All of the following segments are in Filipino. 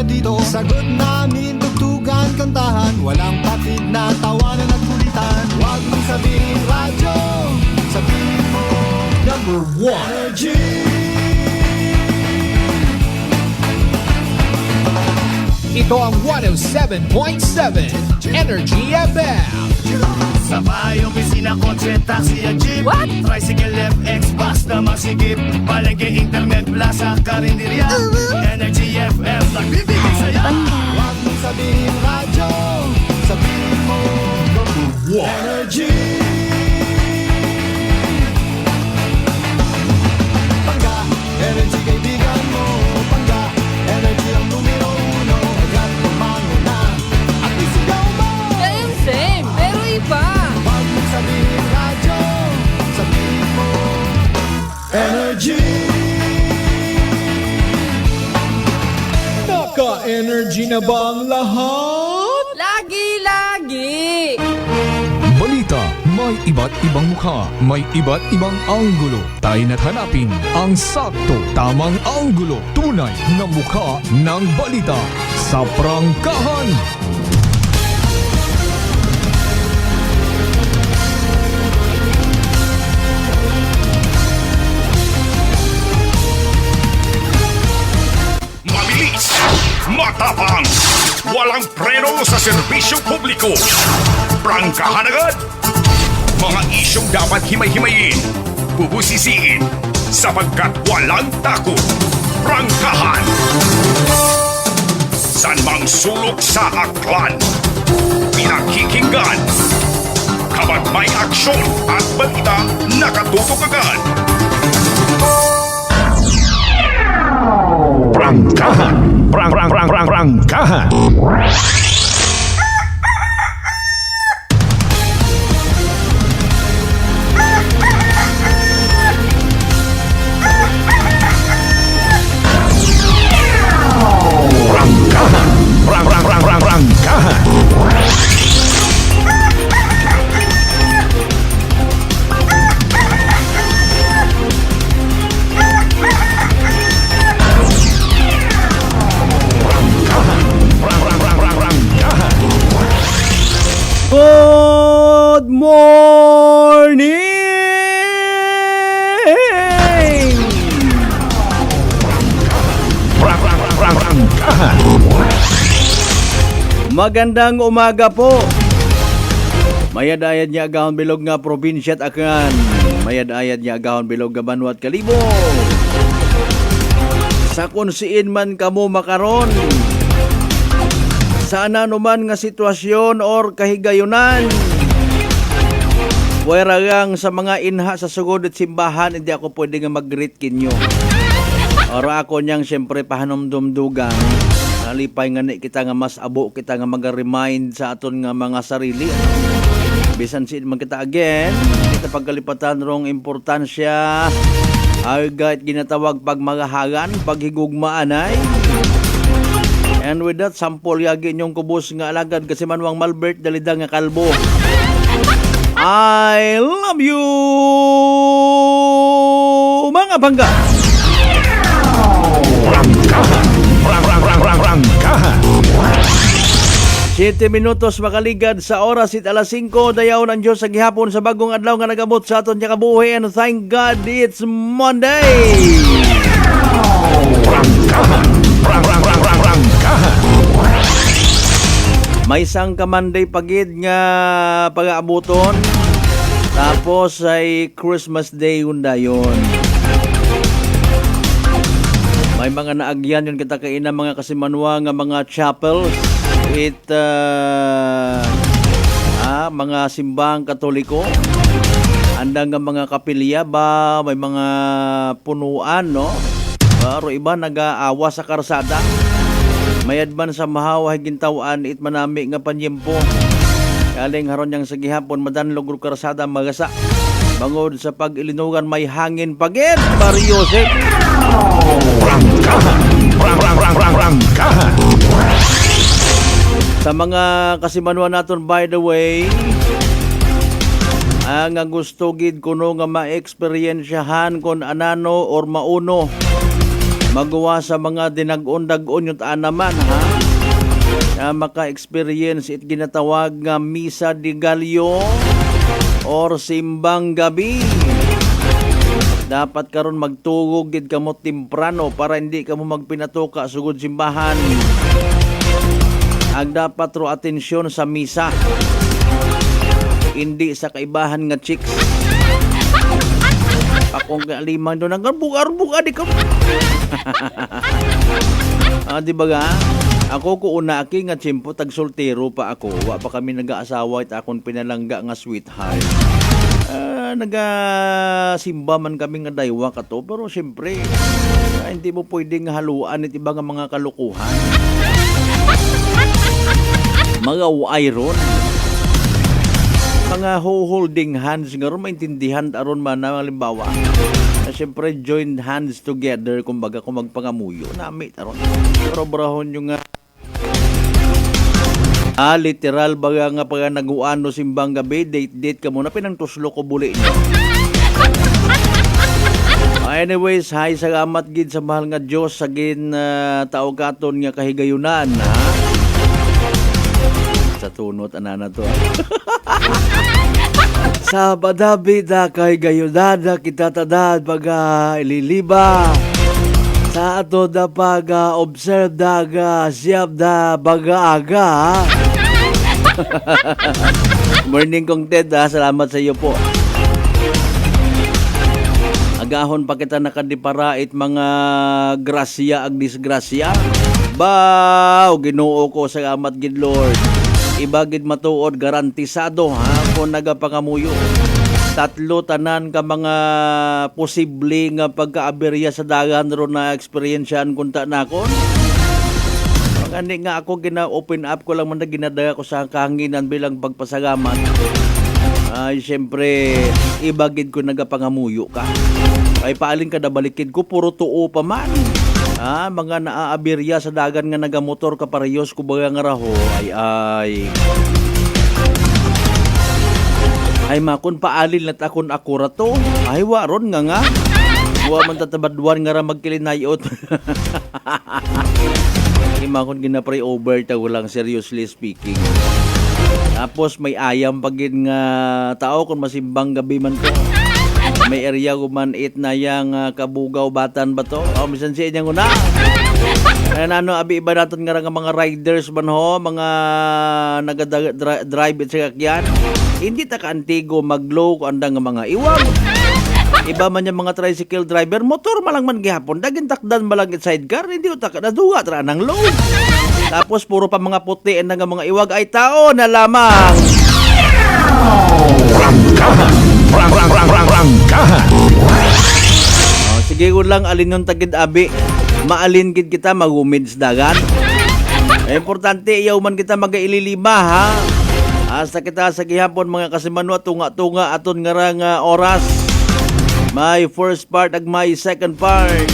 dito. Sagot namin, tugtugan, kantahan, walang patid na tawanan at kulitan. Huwag mong sabihin radyo, sabihin mo number 1 Energy. Ito ang 107.7 Energy FM. Sa bahay, opisina, kotse, taxi at jeep. What? Tricycle, FX, bus na masikip. Palengke, internet, plaza, karinderya. Energy FM, nagbibigay saya. Huwag mong sabihin radyo, sabihin mo number 1 Energy. Pangga, energy kaibigan mo. Pangga, energy ang numero 1. Agad lumango na at isigaw mo. Same, pero iba. Huwag mong sabihin radyo, sabihin mo energy. Naka-energy na ba ang lahat? Lagi-lagi. Balita, may iba't ibang mukha, may iba't ibang anggulo. Tayo na't hanapin ang sakto, tamang anggulo, tunay na mukha ng balita sa prangkahan. Mabilis, matapang, walang preno sa serbisyo publiko. Prangkahan agad. Mga isyong dapat himay-himayin, bubusisiin, sapagkat walang takot. Prangkahan. San mang sulok sa aklan, pinakikinggan. Kapag may aksyon at balita, nakatutok agad. Prangkahan. Prangkahan. Prangkahan. Good morning! Magandang umaga po. Mayad-ayad niya agahon bilog nga probinsya at akan. Mayad-ayad niya agahon bilog nga Banwa at Kalibo. Sa kunsiin man kamo makaron, sa nanuman nga sitwasyon or kahigayunan, weragang sa mga inha sa sugod at simbahan, hindi ako pwede nga mag-greet kinyo. Ora ako niyang siyempre pahanumdumdugang. Nalipay nga ni kita nga mas abo kita nga mag-remind sa aton nga mga sarili. Bisan si man kita again, kita pagkalipatan rong importansya agad ginatawag pagmagahagan, paghigugmaan ay. And with that, sampol yagi inyong kubos nga alagad kasi manwang Malbert dalidang nga kalbo. I love you, mga bangga. Prangkahan. 7 minutos makaligad sa oras it alas 5 dayaw ng Diyos sa gihapon sa bagong adlaw nga nagabot sa aton niya kabuhi, and thank God it's Monday. Prangkahan. May isang kamanday pagid nga pag-aabuton, tapos ay Christmas Day undayon. May mga naagyan yun kita kaina mga kasimanwa nga mga chapels. Mga simbang Katoliko. Andang nga mga kapilya ba, may mga punuan, no? Pero iba nag-aawa sa karsada. Mayadman sa mahawa gintawan it manami nga panyempo. Kaling haron yang sa gihapon madanlog ro karsada magasa. Bangod sa pag-ilinugan may hangin pagit, Mariosep. Prangkahan. Sa mga kasimanwa naton, by the way, ang gusto gid kuno nga ma-experiensyahan kon anano or mauno magawa sa mga dinag-on-dag-on yung taan naman, ha? Na maka-experience it ginatawag nga Misa de Gallo or Simbang Gabi. Dapat karon magtugog gid kamo temprano para hindi kamo magpinatuka sugod simbahan. Ang dapat ro atensyon sa misa. Hindi sa kaibahan nga chicks. Akong kaliman doon ang bugar-bugar di ka. Di ba ga? Ako ko una aki nga tiyempo tag soltero pa ako. Wa pa kami nag-aasawa it akong pinalangga nga sweetheart. Nagasimba man kami nga daywa ka to, pero siyempre hindi mo pwedeng haluan it iba nga mga kalukuhan. Mga wairon, mga holding hands nga ron, maintindihan aron man na halimbawa na siyempre join hands together kumbaga kung magpangamuyo nami aron. Pero brahon yung literal baga nga pag naguano simbang gabi, date ka muna, pinangtuslo ko buli niyo. Anyways, hi, salamat gid sa mahal nga Diyos sa gin tao katon nga kahigayunan, ha? Sa tunot, anana to, ha? Sa badabida kahigayunan na kita tadad baga ililiba. Sa ato da pag-observe daga siyap da baga-aga. Morning kong Ted, ha? Salamat sa iyo po. Agahon pa kita nakadiparait mga grasya ag disgrasya. Baw, Ginoo ko, salamat gid Lord. Ibagid matuod garantisado, ha, kung nagapangamuyo. 3 tanan ka mga posible nga pagkaaberya sa dagan ron na experiencean kunta na ako. Ngani nga ako gina-open up ko lang man na ginadaga ko sa kahanginan bilang pagpasalamat. Ay, siyempre, ibagid ko nagapangamuyo ka. Ay, paaling ka na balikid ko, puro tuo pa man. Mga naaaberya sa dagan nga nagamotor ka parehos ko baga nga raho. Ay makon paalil na takon akura to. Ay waron nga. Wa man tatabadwan nga ra magkilinayot. Ay makon ginapray over ta walang seriously speaking. Tapos may ayam pagin nga tao kung masimbang gabi man ko. May area ko man it na yang kabugaw batan ba to? Misan siya niyang una. Abi iba natin nga mga riders man ho, mga nag-drive at sakakyan. Hindi ta ka-antigo mag-low ko andang mga iwag. Iba man yung mga tricycle driver, motor malang man gihapon, daging takdan malang sidecar, hindi ko naduga tra ng low. Tapos puro pa mga puti ang mga iwag ay tao na lamang. Rangkahan. Sige ko lang alin yung tagid abi. Maalin gid kita magumid sa dagan. Importante iyaw man kita magaililiba, ha. Hasta kita sa gihapon mga kasimanwa tunga-tunga aton nga oras. My first part ag my second part.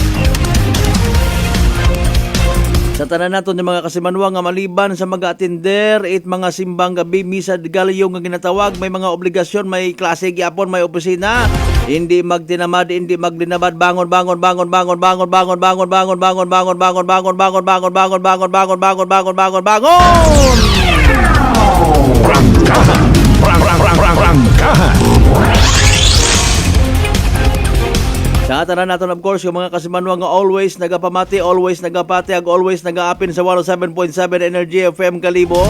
Sa tanan naton yung mga kasimanwa nga maliban sa mag-atender it mga simbang gabi Misa de Gallo nga ginatawag, may mga obligasyon, may klase gyapon, may opisina. Hindi magtinamad, hindi magdinabad, bangon. Rangkahan. Sa tanan naton of course yung mga kasimanwa nga always nagapamati, always nagapati, ag always nagaapin sa 107.7 Energy FM Kalibo.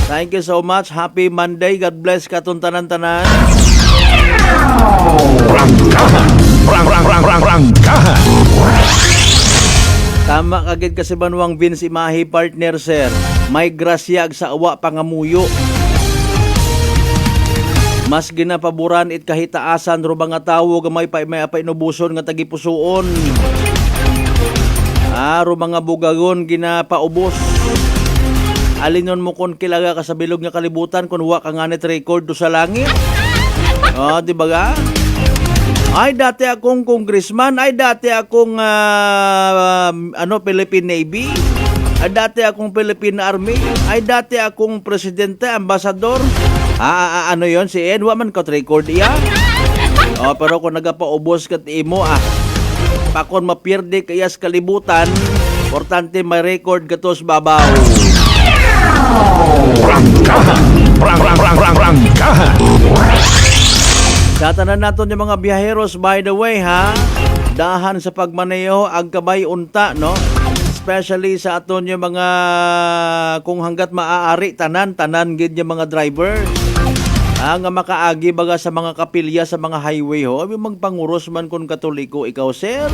Thank you so much. Happy Monday. God bless katon tanan-tanan. Rangkahan. Tama kagid kasimanwang Vince Imahi partner sir. May grasya sa awa pangamuyo. Mas ginapaboran it kahitaasan ro mga tawo nga may inubuson nga tagipusoon. Ro mga bugagon ginapaubos. Alinon mo kon kilaga ka sa bilog nga kalibutan kun wa ka nganit record do sa langit. Di ba ga? Ay dati akong congressman, ay dati akong Philippine Navy. Ay dati akong Philippine Army, ay dati akong presidente, ambasador. Ano yon si Ed? Wa man ka record iya. Pero kung nagapaubos kat imo Pakon mapierde kayas kalibutan, importante may record katos babaw. Prangkahan. Sa tanan naton yung mga biyaheros, by the way ha, dahan sa pagmaneho ag kabay unta, no? Especially sa aton yung mga kung hanggat maaari tanan gid yung mga driver. Nga makaagi baga sa mga kapilya sa mga highway ho, magpanguros man kun katoliko ikaw sir.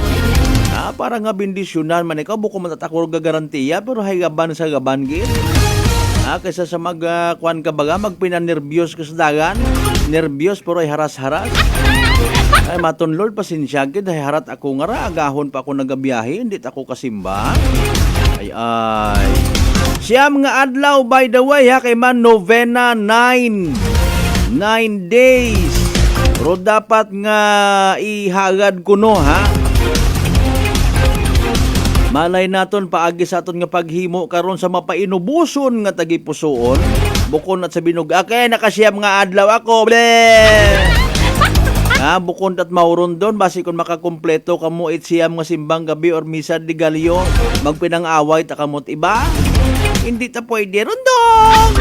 Para nga bendisyonan man ikaw buko man tatakor gagarantiya pero hay gaban sa gaban gid. Kaysa sa kuan ka baga magpinanerbyos ka sa dagan, nervyos pero ay haras-haras. Ay maton Lord pasensya gid hay harat ako nga ra agahon pa ako nagabiyahe hindi ako kasimba. Ay. Siyam nga adlaw by the way ha kay man novena 9 days. Pero dapat nga ihagad kuno ha. Malay naton paagi sa aton nga paghimo karon sa mapainubuson nga tagipusoon. Bukon at sa binog. Okay, nakasiyam nga adlaw ako. Bukon at mauron doon. Basi kung makakumpleto kamo siyam nga simbang gabi or misa di galyo. Magpinang-away ta kamot iba. Hindi ta pwede ron doon.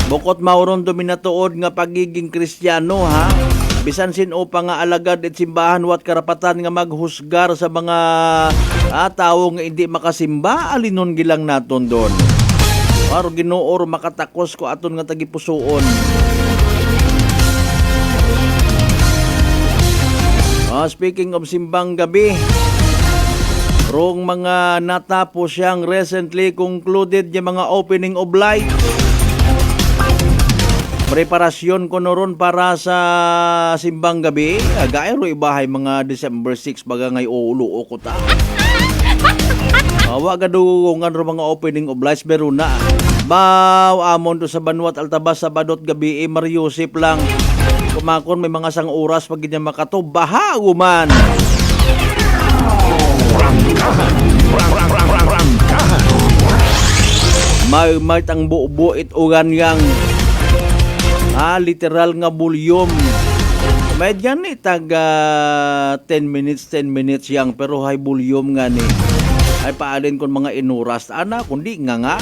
Bukot mauron dominatuod nga pagiging Kristiyano ha. Bisan sino pa nga alagad at simbahan wat karapatan nga maghusgar sa mga tao nga hindi makasimba, alinon gilang naton doon. Paro Ginoo makatakos ko aton nga tagipusoon. Speaking of simbang gabi, rong mga natapos siyang recently concluded yung mga opening of lights. Preparasyon ko noron para sa simbang gabi. Gaya ro ibahay mga December 6 baga ngay ulo ko ta. Wag gadungan ro mga opening of lights pero na. Baw amon to sa Banwat Altabas sa Badot gabi Mariusip lang. Kumakon may mga sang oras pag ginya makato bahaguman. May tang buo it ugan yang literal nga bulyom. Medyan ni taga 10 minutes yang pero hay bulyom nga ni. Ay paalin kon mga inuras ana kundi nga.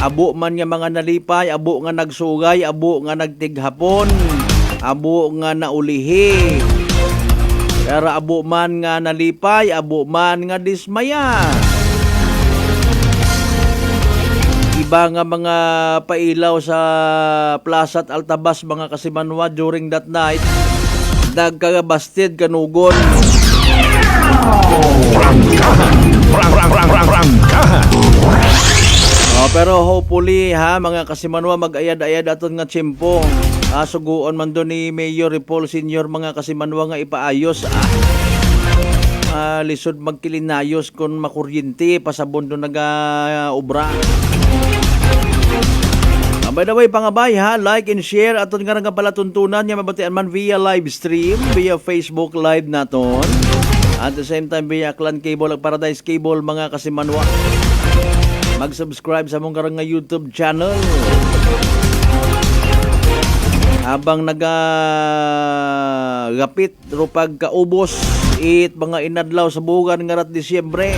Abo man nga mga nalipay, abo nga nagsugay, abo nga nagtighapon, abo nga naulihi. Pero abo man nga nalipay, abo man nga dismaya. Iba nga mga pailaw sa Plaza at Altabas mga kasimanwa during that night nagkagabastid kanugon. Pero hopefully ha mga kasimanwa mag-ayad-ayad aton nga tiyempo. Suguon man doon ni Mayor Paul Senior mga kasimanwa nga ipaayos lisod magkilinayos kung makuryente pasabon doon naga-obra. By the way, pangabay ha, like and share aton nga nga pala tuntunan niya mabatian man via live stream, via Facebook live naton. At the same time via Clan Cable at Paradise Cable mga kasimanwa. Mag-subscribe sa mong karang nga YouTube channel. Habang nagagapit ro pagkaubos it mga inadlaw sa bugan nga rat Disyembre.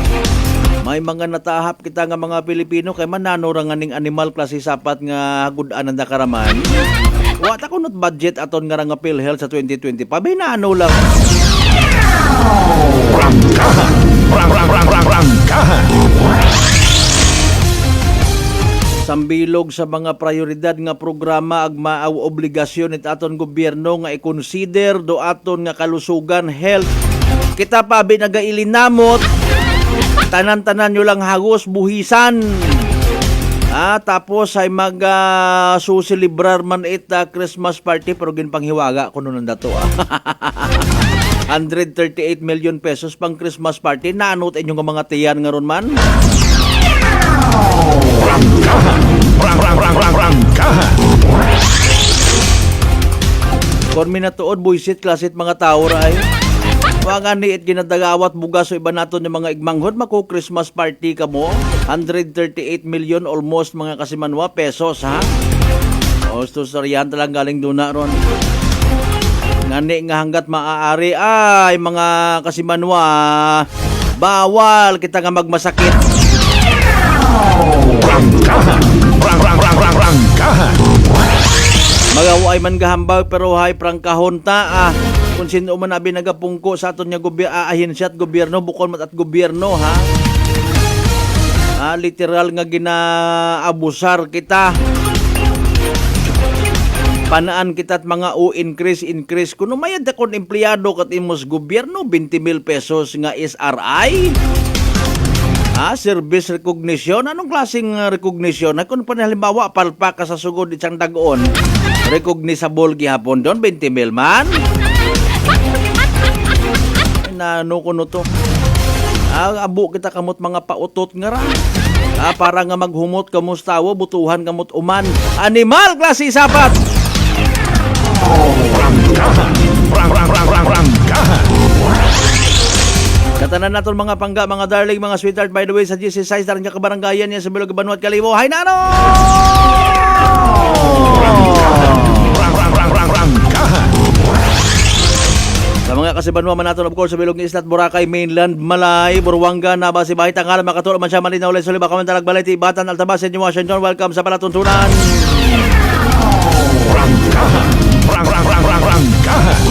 May mga natahap kita nga mga Pilipino kay manano ra nganing animal klase sapat nga hagudan ang dakaraman. Wa ta kunot budget aton nga nga PhilHealth sa 2020. Pabinano lang. Sambilog sa mga prioridad nga programa ag maaw obligasyon it aton gobyerno nga i-consider do aton nga kalusugan health. Kita pa binagailinamot tanan-tanan nyo lang hagos buhisan. Tapos ay mag-susilibrar man Christmas party pero ginpanghiwaga kuno nang dato 138 million pesos pang Christmas party. Naanot inyo nga mga tiyan nga ron man. Kon minatuod buisit klasit mga tao ra ay. Wagan ni it ginadagawat bugas so iba naton yung mga igmanghod mako Christmas party kamo 138 million almost mga kasimanwa pesos ha. Osto sa riyan talang galing duna ron. Ngani nga hanggat maaari ay mga kasimanwa, bawal kita nga magmasakit. Rangkahan. Magawa ay man gahambag pero hay prangkahon ta kung sino man abi nagapungko sa aton nga ahinsya at gobyerno bukod mat at gobyerno ha. Literal nga ginaabusar kita. Panaan kita at mga increase kuno mayad akon empleyado kat imos gobyerno 20,000 pesos nga SRI. Service recognition. Anong klaseng recognition? Kung halimbawa palpa ka sa sugod isang dagon, recognizable gihapon doon 20,000 man. Nano kuno to. Abo kita kamot mga pautot nga ra. Para nga maghumot kamustawo, butuhan kamot uman. Animal klase sapat. Rangkahan. Katanan naton mga pangga, mga darling, mga sweetheart, by the way, sa GC size taran nga kabaranggayan niya sa Bilog Banuat Kalibo. Hay nano! Rangkahan. Sa mga kasibanwa man naton, of course, sa Bilog Islat, Boracay, Mainland, Malay, Buruanga, Nabasi, Bahit, Tangalan, Makatulog, Mansya, Malinaw, Lesuliba, Kamantalag, Baleti, Batan, Altabas, New Washington. Welcome sa Palatuntunan. Rangkahan.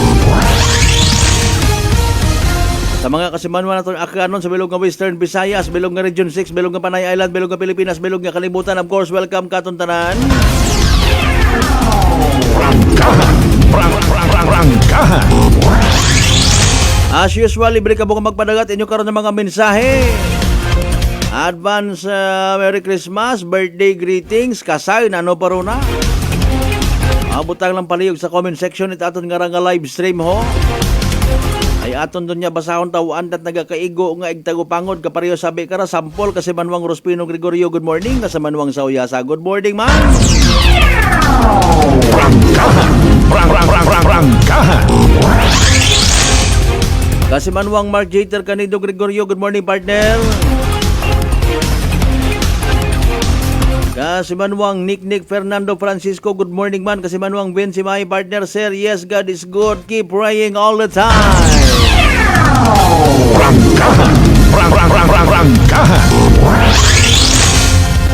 Sa mga kasimanwa naton akanon sa Bilog nga Western Visayas, Bilog nga Region 6, Bilog nga Panay Island, Bilog nga Pilipinas, Bilog nga Kalibutan, of course, welcome katon tanan. Rangkahan. As usual, libre ka bukang magpadagat inyo karon ng mga mensahe. Advance Merry Christmas, birthday greetings, kasay na ano pa ro na. Butang lang palihog sa comment section ito aton nga live stream ho. Ay aton doon niya basahon tawaan at nagakaigo nga igtagupangod kapareho sabi kara sampol kasi Manwang Rospino Gregorio, good morning. Kasi Manwang Sauyasa, good morning man. Rangkahan. Kasi Manwang Mark Jeter Canido Gregorio, good morning partner. Kasi Manwang Nick Fernando Francisco, good morning man. Kasi Manwang Ben si my partner sir, yes God is good, keep praying all the time. Rangkahan.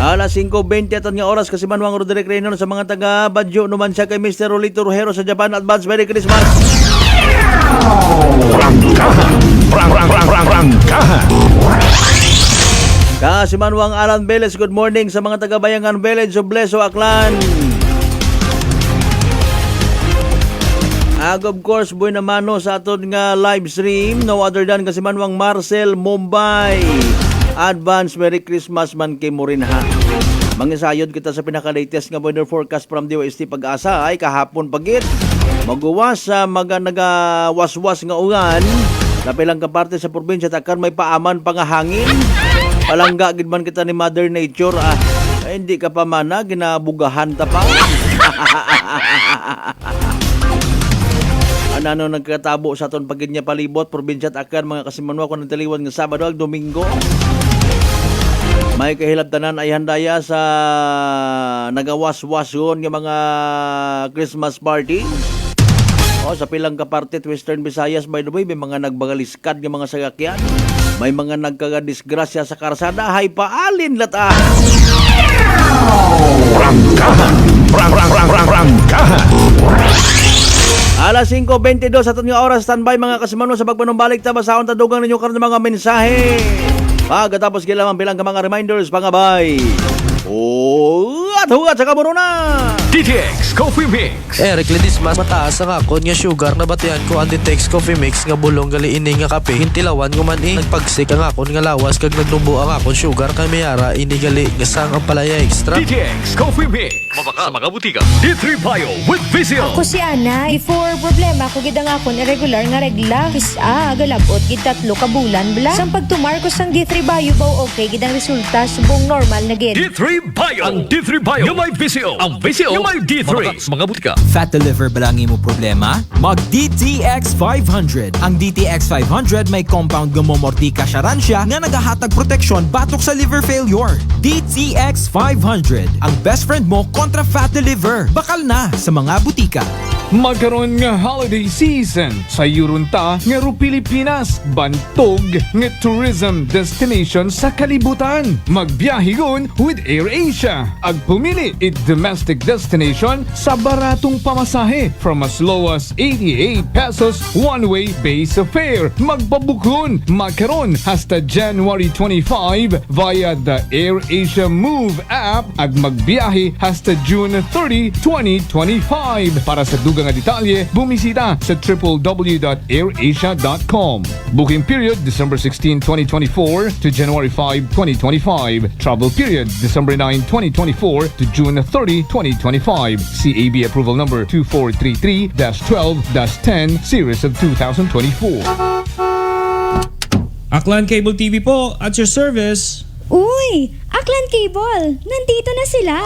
Alas 5:20 aton nga oras kasi Manwang Roderick Reynor sa mga taga Badyo naman siya kay Mr. Rolito Rojero sa Japan. Advance Merry Christmas. Rangkahan. Kasi Manwang Alan Velez, good morning sa mga taga Bayangan Village of Bleso, Aklan. Of course, buhay na mano sa aton nga live stream. No other than kasi Manwang Marcel Mumbai. Advance Merry Christmas man kay mo rin ha. Mangisayod kita sa pinaka-latest nga weather forecast from DOST Pag-asa ay kahapon pagit. Maguwas sa nagawaswas nga ugan. Napilang kaparte sa probinsya takkan may paaman pa nga hangin. Palangga gid man kita ni Mother Nature ay, hindi ka pa mana ginabugahan ta pa. Ano nagkatabo sa aton pagid niya palibot probinsya takkan mga kasimanwa kun taliwan nga Sabado ug Domingo. May kahilabtanan ay handaya sa nagawas-wason nga mga Christmas party. Sa pilang kaparte Western Visayas, by the way, may mga nagbagaliskad ng mga sasakyan. May mga nagkagadisgrasya sa karsada. Hay paalin lata. Rangkahan. Alas 5:22 sa aton nga oras, standby mga kasimano sa pagpanumbalik ta basahon tadugang ninyo karon mga mensahe. Pagkatapos gilamang bilang ka mga reminders pangabay. Huwat sa kamuno na. DTX Coffee Mix. Eric Ledismas, mataas ang akon nga sugar na batian ko ang DTX Coffee Mix nga bulong gali ini nga kape. Hintilawan ko man nagpagsik ang akon nga lawas kag nagnubo ang akon sugar kay mayara ini gali nga sang ang palaya extra. DTX Coffee Mix. Mabaka sa mga butika. D3 Bio with Vizio. Ako si Ana, before problema ko gid ang akon irregular nga regla. Galabot gid 3 ka bulan bla. Sang pagtumar ko sang D3 Bio baw okay gid ang resulta subong normal na gid. D3 Bio. Ang D3 Bio yung may Vizio. Ang Vizio yung may D3. Mabaka sa mga butika. Fat to liver ba lang mo problema? Mag DTX 500. Ang DTX 500 may compound gumomortika siya nga nagahatag proteksyon batok sa liver failure. DTX 500. Ang best friend mo kontra fat to liver. Bakal na sa mga butika. Magkaroon nga holiday season sa Yurunta nga ro Pilipinas, bantog nga tourism destination sa kalibutan. Magbiyahigon with AirAsia. Ag pumili it domestic destination sa baratong pamasahe from as low as 88 pesos one-way base fare. Magpabukon, magkaroon hasta January 25 via the AirAsia Move app ag magbiyahe hasta June 30, 2025. Para sa dugang nga detalye, bumisita sa www.airasia.com. Booking period December 16, 2024 to January 5, 2025. Travel period December 9, 2024 to June 30, 2025. CAB approval number 2433-12-10 series of 2024. Aklan Cable TV po, at your service. Uy! Aklan Cable! Nandito na sila!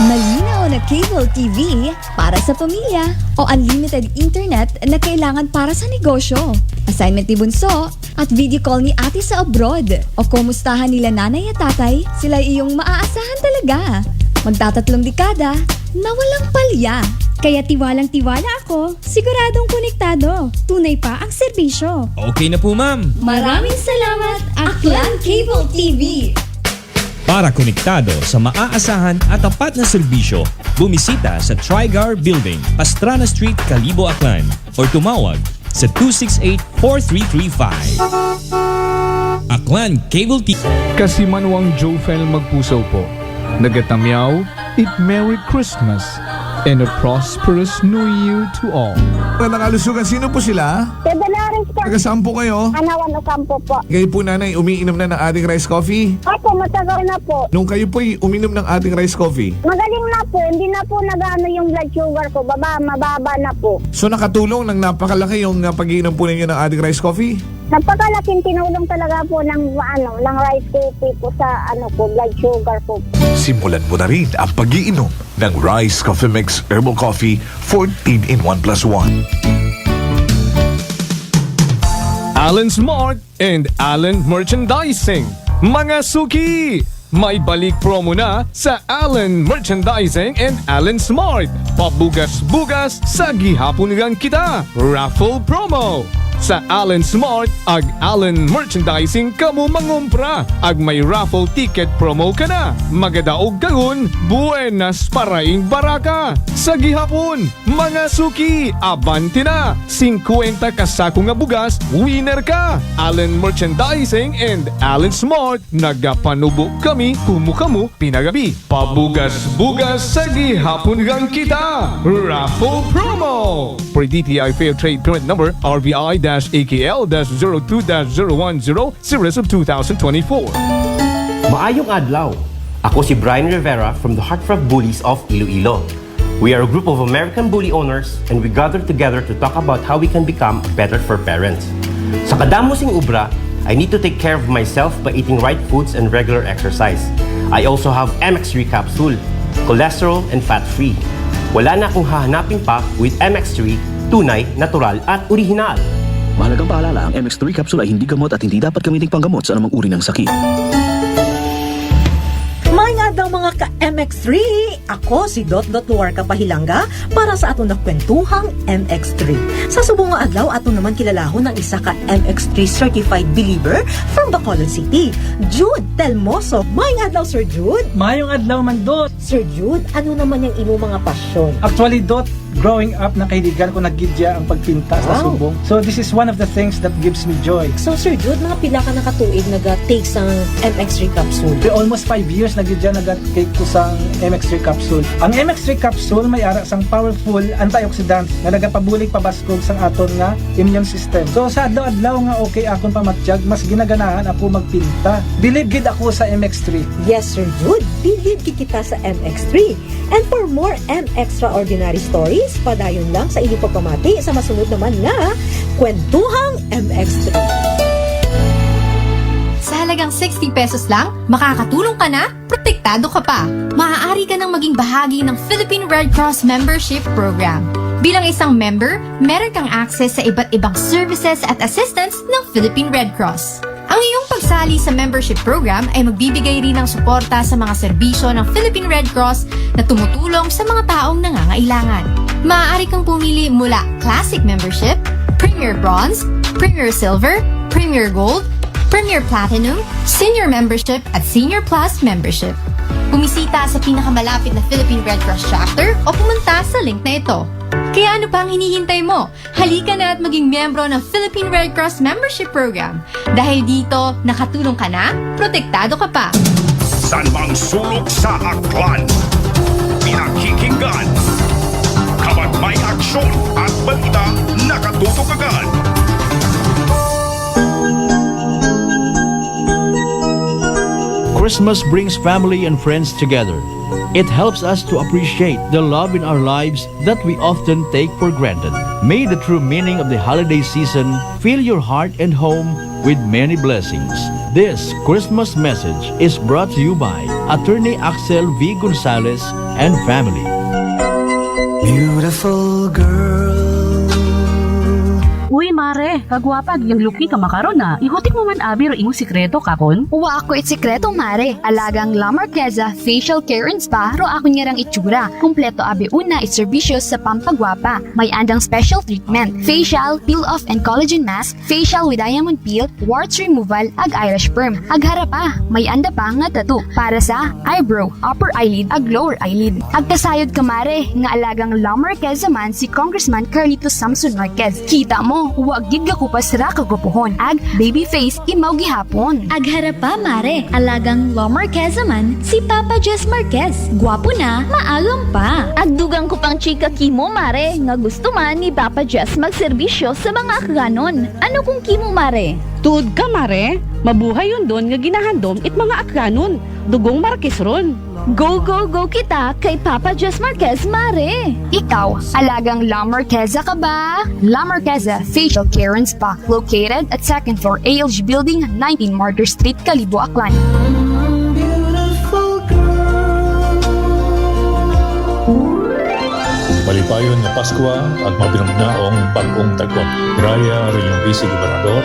Malinaw na cable TV para sa pamilya o unlimited internet na kailangan para sa negosyo. Assignment ni Bunso at video call ni ate sa abroad o kumustahan nila nanay at tatay, sila iyong maaasahan talaga. Magtatatlong dekada na walang palya. Kaya tiwalang-tiwala ako, siguradong konektado. Tunay pa ang serbisyo. Okay na po, ma'am. Maraming salamat, Aklan Cable TV! Para konektado sa maaasahan at tapat na serbisyo, bumisita sa Trigar Building, Pastrana Street, Calibo, Aklan or tumawag sa 268-4335. Aklan Cable TV. Kasi Manwang Jofel Magpuso po. Nagatamyaw, it Merry Christmas and a prosperous New Year to all. Nakalusugan, sino po sila? Pedalaris po. Taga-saan po kayo? Anawan Ocampo po. Kayo po nanay, umiinom na ng ating rice coffee? Opo, matagal na po. Nung kayo po'y uminom ng ating rice coffee, Magaling na po, hindi na po nag-ano yung blood sugar ko. Mababa na po. so nakatulong ng napakalaki yung pag-iinom po ninyo ng ating rice coffee? Napakalaking tinulong talaga po ng rice coffee po sa blood sugar po. Simulan mo na rin ang pag-iinom ng Rice Coffee Mix Herbal Coffee 14 in 1 plus 1. Allen Smart and Allen Merchandising. Mga suki! May balik promo na sa Allen Merchandising and Allen Smart. Pabugas-bugas sa gihapon ngang kita. Raffle promo. Sa Allen Smart, ag Allen Merchandising kamo mangumpra. Ag may raffle ticket promo ka na. Magadaog kagun, buenas paraing baraka. Sa gihapon, mga suki, abante na. 50 kasako nga bugas, winner ka. Allen Merchandising and Allen Smart, nagapanubo kami, kumukamu, pinagabi. Pabugas-bugas sa gihapon ngang kita. Raffle promo. For DTI Fair Trade Permit Number, RVI-AKL-02-010 Series of 2024. Maayong adlaw. Ako si Brian Rivera from the Heartfrog Bullies of Iloilo. We are a group of American bully owners and we gather together to talk about how we can become better for parents. Sa kadamosing ubra, I need to take care of myself by eating right foods and regular exercise. I also have MX3 capsule, cholesterol and fat-free. Wala na akong hahanapin pa with MX3, tunay, natural at orihinal. Mahalagang paalala, ang MX3 capsule ay hindi gamot at hindi dapat gamiting panggamot sa anumang uri ng sakit. Mga daw mga ka-MX3, ako si Dot Luarca Pahilanga para sa atong nakwentuhang MX3. Sa subong nga adlaw, ato naman kilalahon ng isa ka MX3 certified believer from Bacolod City, Jude Telmoso. Mayong adlaw, Sir Jude. Mayong adlaw man, Dot. Sir Jude, ano naman yung imo mga pasyon? Actually, Dot, growing up, nakaidigan ko naggidya ang pagpinta sa subong. So this is one of the things that gives me joy. So Sir Jude, mga pila ka nakatuig nag-take sa MX3 capsule? Almost 5 years naggidya nag-take ko sa MX3 capsule. Ang MX3 capsule may ara sang powerful antioxidant na nagapabulig pabaskog sang aton nga immune system. So sa adlaw-adlaw nga okay akon pamatiyag, mas ginaganahan ako magpinta. Believe gid ako sa MX3. Yes, Sir Jude, believe gid kita sa MX3. And for more extraordinary stories, padayon lang sa inyong pagpamati sa masunod naman nga Kwentuhang MX3. Sa halagang 60 pesos lang, makakatulong ka na, protektado ka pa. Maaari ka nang maging bahagi ng Philippine Red Cross Membership Program. Bilang isang member, meron kang access sa iba't ibang services at assistance ng Philippine Red Cross. Ang iyong pagsali sa membership program ay magbibigay rin ng suporta sa mga serbisyo ng Philippine Red Cross na tumutulong sa mga taong nangangailangan. Maaari kang pumili mula Classic Membership, Premier Bronze, Premier Silver, Premier Gold, Premier Platinum, Senior Membership at Senior Plus Membership. Bumisita sa pinakamalapit na Philippine Red Cross chapter o pumunta sa link na ito. Kaya ano pang hinihintay mo? Halika na at maging miyembro ng Philippine Red Cross Membership Program. Dahil dito, nakatulong ka na, protektado ka pa. San mang sulok sa aklan, pinakikinggan. Kapag may aksyon at balita, nakatutok agad. Christmas brings family and friends together. It helps us to appreciate the love in our lives that we often take for granted. May the true meaning of the holiday season fill your heart and home with many blessings. This Christmas message is brought to you by Attorney Axel V. Gonzalez and family. Beautiful girl. Uy, mare, kagwapag, yung luki ka makaron na. Ihutik mo man abi ro imong sikreto kakon. Uwa ako sikreto, mare. Alagang La Marquesa Facial Care and Spa ro ako niyarang itsura. Kumpleto abi una iserbisyo sa pampagwapa. May andang special treatment, facial, peel-off and collagen mask, facial with diamond peel, warts removal, ag eyelash perm. Ag harapa, may anda pa nga tattoo para sa eyebrow, upper eyelid, ag lower eyelid. Ag kasayod ka, mare, nga alagang La Marquesa man si Congressman Carlito Samson Marquez. Kita mo, huwag gid ka kupas ra kagupuhon. Ag baby face imaw gihapon. Ag harapa, mare, alagang La Marquesa man si Papa Jess Marquez. Gwapo na, maagam pa. Ag dugang ko pang chika kimo, mare, nga gusto man ni Papa Jess magserbisyo sa mga akganon. Ano kung kimo, mare? Tuod ka, mare. Mabuhay yun doon nga ginahandom it mga akganon. Dugong Marquez ron. Go, go, go kita kay Papa Jess Marquez, mare! Ikaw, alagang La Marquesa ka ba? La Marquesa Facial Care and Spa, located at 2nd floor ALG Building, 19 Martyr Street, Kalibo, Aklan. Malipayon nga Pasko at mabinugnaong bagong tagwan. Graya rin yung Vice Gobernador,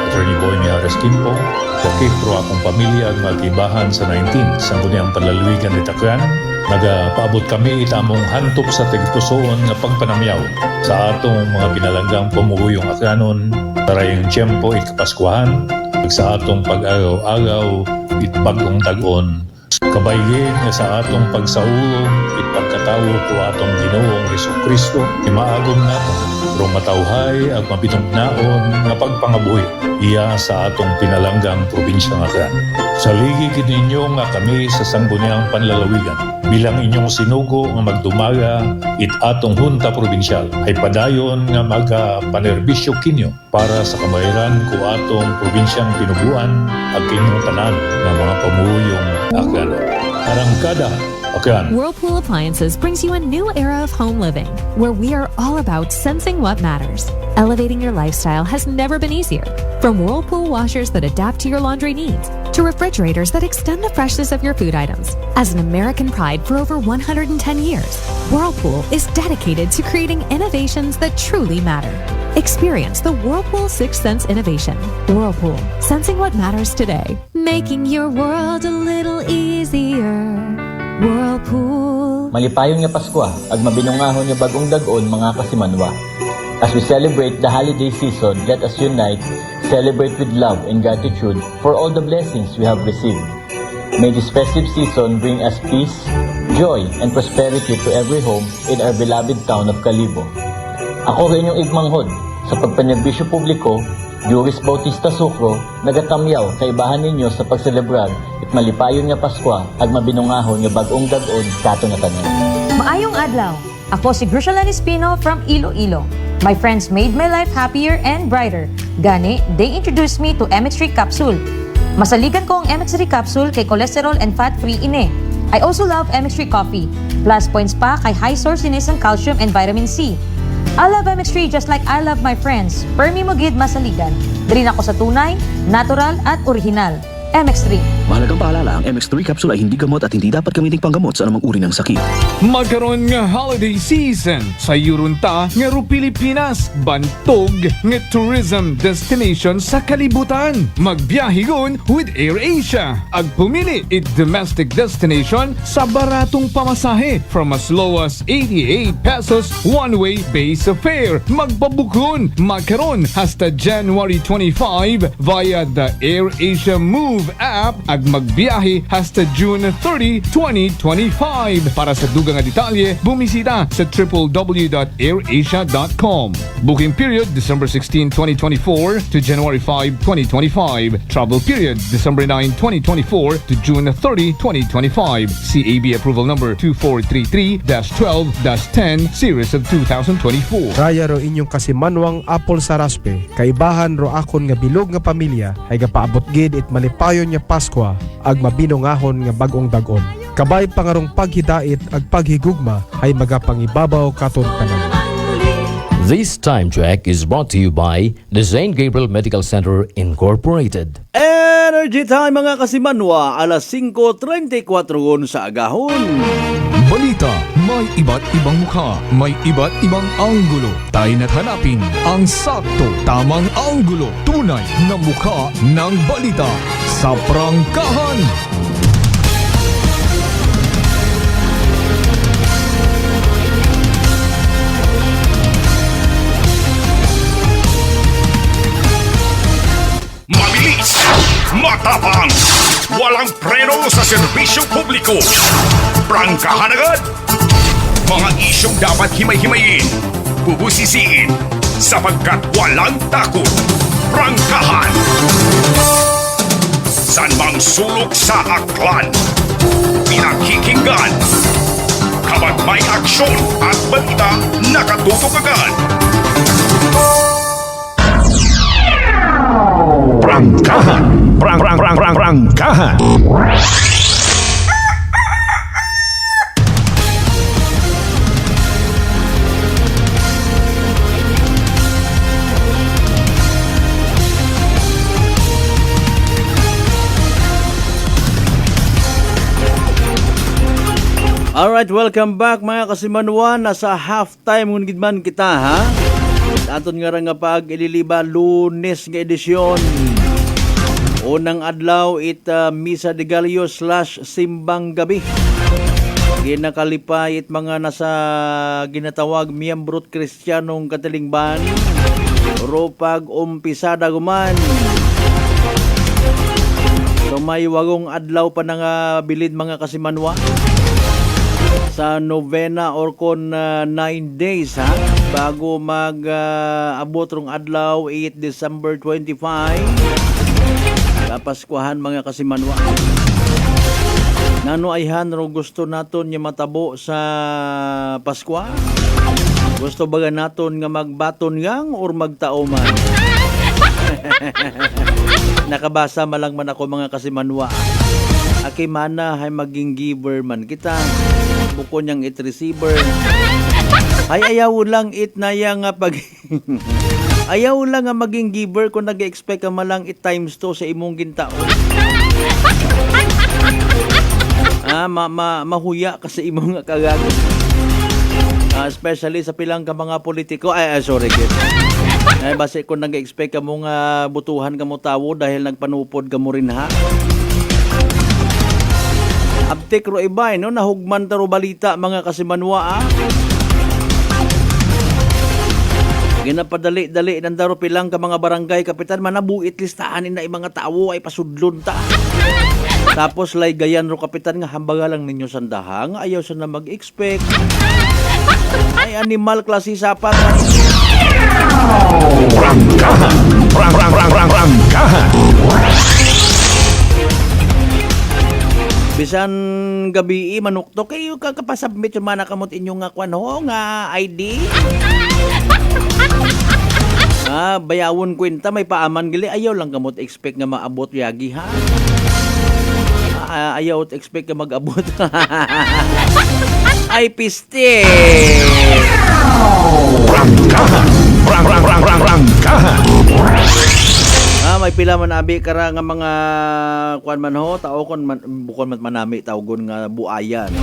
Attorney Boy Mijares Quimpo, wakit pro akong pamilya at magkibahan sa 19 sa kuniyang panlaluigan ni Takyan. Nagapaabot kami itamong hantok sa tigpusoon nga pagpanamyaw sa atong mga pinalanggang pamuyong akyanon para yung tiyempo ikapaskuhan sa atong pag-agaw-agaw it bagong tagon. Kabaygin nga sa atong pagsaulong it pagkatawo ko atong Ginoong Jesucristo imaagom nato rong matawhay at mabitungnaon nga pagpangabuhi iya sa atong pinalanggang probinsya nga kan. Saligid ninyo nga kami sa sangguniang panlalawigan bilang inyong sinugo nga magdumaga it atong hunta probinsyal ay padayon nga magapanerbisyo kinyo para sa kamahiran ko atong probinsyang pinubuan at inyong tanan nga mga pamuyong akyanon. Arangkada akyan. Whirlpool Appliances brings you a new era of home living, where we are all about sensing what matters. Elevating your lifestyle has never been easier. From Whirlpool washers that adapt to your laundry needs, to refrigerators that extend the freshness of your food items. As an American pride for over 110 years, Whirlpool is dedicated to creating innovations that truly matter. Experience the Whirlpool Sixth Sense innovation. Whirlpool, sensing what matters today. Making your world a little easier. Whirlpool. Malipayon nga Pasko ag mabinungahon nga bagong dag-on mga kasimanwa. As we celebrate the holiday season, let us unite, celebrate with love and gratitude for all the blessings we have received. May this festive season bring us peace, joy, and prosperity to every home in our beloved town of Kalibo. Ako rin yung igmanghod sa pagpanerbisyo publiko, Juris Bautista Sucro, nagatamyaw kaibahan ninyo sa pagselebrar at malipayon nga Pasko ag mabinungahon nga bagong dag-on kato nga tanan. Maayong adlaw. Ako si Grushalan Espino from Iloilo. My friends made my life happier and brighter. Gani, they introduced me to MX3 Capsule. Masaligan ko ang MX3 Capsule kay cholesterol and fat-free ine. I also love MX3 Coffee. Plus points pa kay high source ines ng calcium and vitamin C. I love MX3 just like I love my friends. Permi mo gid masaligan. Diri na ko sa tunay, natural at original. MX3. Mahalagang paalala, ang MX3 capsule ay hindi gamot at hindi dapat gamitin panggamot sa anumang uri ng sakit. Magkaroon nga holiday season sa Yurunta nga ro Pilipinas, bantog nga tourism destination sa kalibutan. Magbiyahigon with AirAsia. Ag pumili it domestic destination sa baratong pamasahe from as low as 88 pesos one-way base fare. Magpabukon, magkaroon hasta January 25 via the AirAsia Move app ag magbiyahe hasta June 30, 2025. Para sa dugang nga detalye, bumisita sa www.airasia.com. Booking period December 16, 2024 to January 5, 2025. Travel period December 9, 2024 to June 30, 2025. CAB approval number 2433-12-10 series of 2024. Raya ro inyong kasimanwang Apple Saraspe, kaibahan ro akon nga bilog nga pamilya ay gapaabot gid it malipayon nga Paskwa ag mabinungahon nga bagong dagon. Kabay pangarong paghidait ag paghigugma ay magapangibabaw katon tanan. This time check is brought to you by the St. Gabriel Medical Center Incorporated. Energy time mga kasimanwa, alas 5:34 sa agahon. Balita, may iba't ibang mukha, may iba't ibang anggulo. Tayo na't hanapin ang sakto, tamang anggulo, tunay na mukha ng balita sa prangkahan. Mabilis, matapang, walang preno sa serbisyo publiko. Prangkahan agad! Mga isyong dapat himay-himayin, bubusisiin, sapagkat walang takot. Prangkahan! San mang sulok sa aklan, pinakikinggan. Kapag may aksyon at balita, nakatutok agad. Prangkahan! Prangkahan! Alright, welcome back mga kasimanwa. Nasa halftime ngunit man kita ha. Aton nga nga pag ililiba Lunes nga edisyon. Unang adlaw Misa de Gallo / Simbang Gabi. Ginakalipay mga nasa ginatawag miyembrot Kristiyanong Katilingban. Ropag umpisada guman. So may wagong adlaw pa nga bilid mga kasimanwa. Sa novena or kon 9 days ha bago abot rong adlaw 8 December 25 kapaskuhan mga kasimanwa. Nano ayhan ro gusto naton nga matabo sa Paskwa? Gusto baga naton nga magbaton ngang or magtaoman? Nakabasa malang man ako mga kasimanwa. Aki mana hay maging giver man kita. Buko niyang it receiver. Ay ayaw lang it na yang pag ayaw lang nga maging giver kung nag-expect ka malang it times 2 sa imong gintao. Mahuya ka sa imong kagag. Especially sa pilang ka mga politiko. Sorry kid. Base kung nag-expect ka mong butuhan ka mo tawo dahil nagpanupod ka mo rin ha. Abtik ro ibay no nahugman taro balita mga kasimanwa. Ginapadali-dali ng daro pilang ka mga barangay kapitan manabuit listahanin na mga tawo ay pasudlon ta. Tapos lay gayan ro kapitan nga hambaga lang ninyo sandahang ayaw sa na mag-expect. Ay animal klase sapat. Prangkahan! Prangkahan! Bisan gabi manukto kayo kakapasabmit yung mana kamot inyong nga nga ID. Bayawon kwenta may paaman gali ayaw lang kamot expect nga maabot yagi ha. Ayaw expect nga mag-abot. Ay piste. Prangkahan. May pila man abi kara nga mga kuan man ho, tao kon man bukon man manami tawgon nga buaya. No?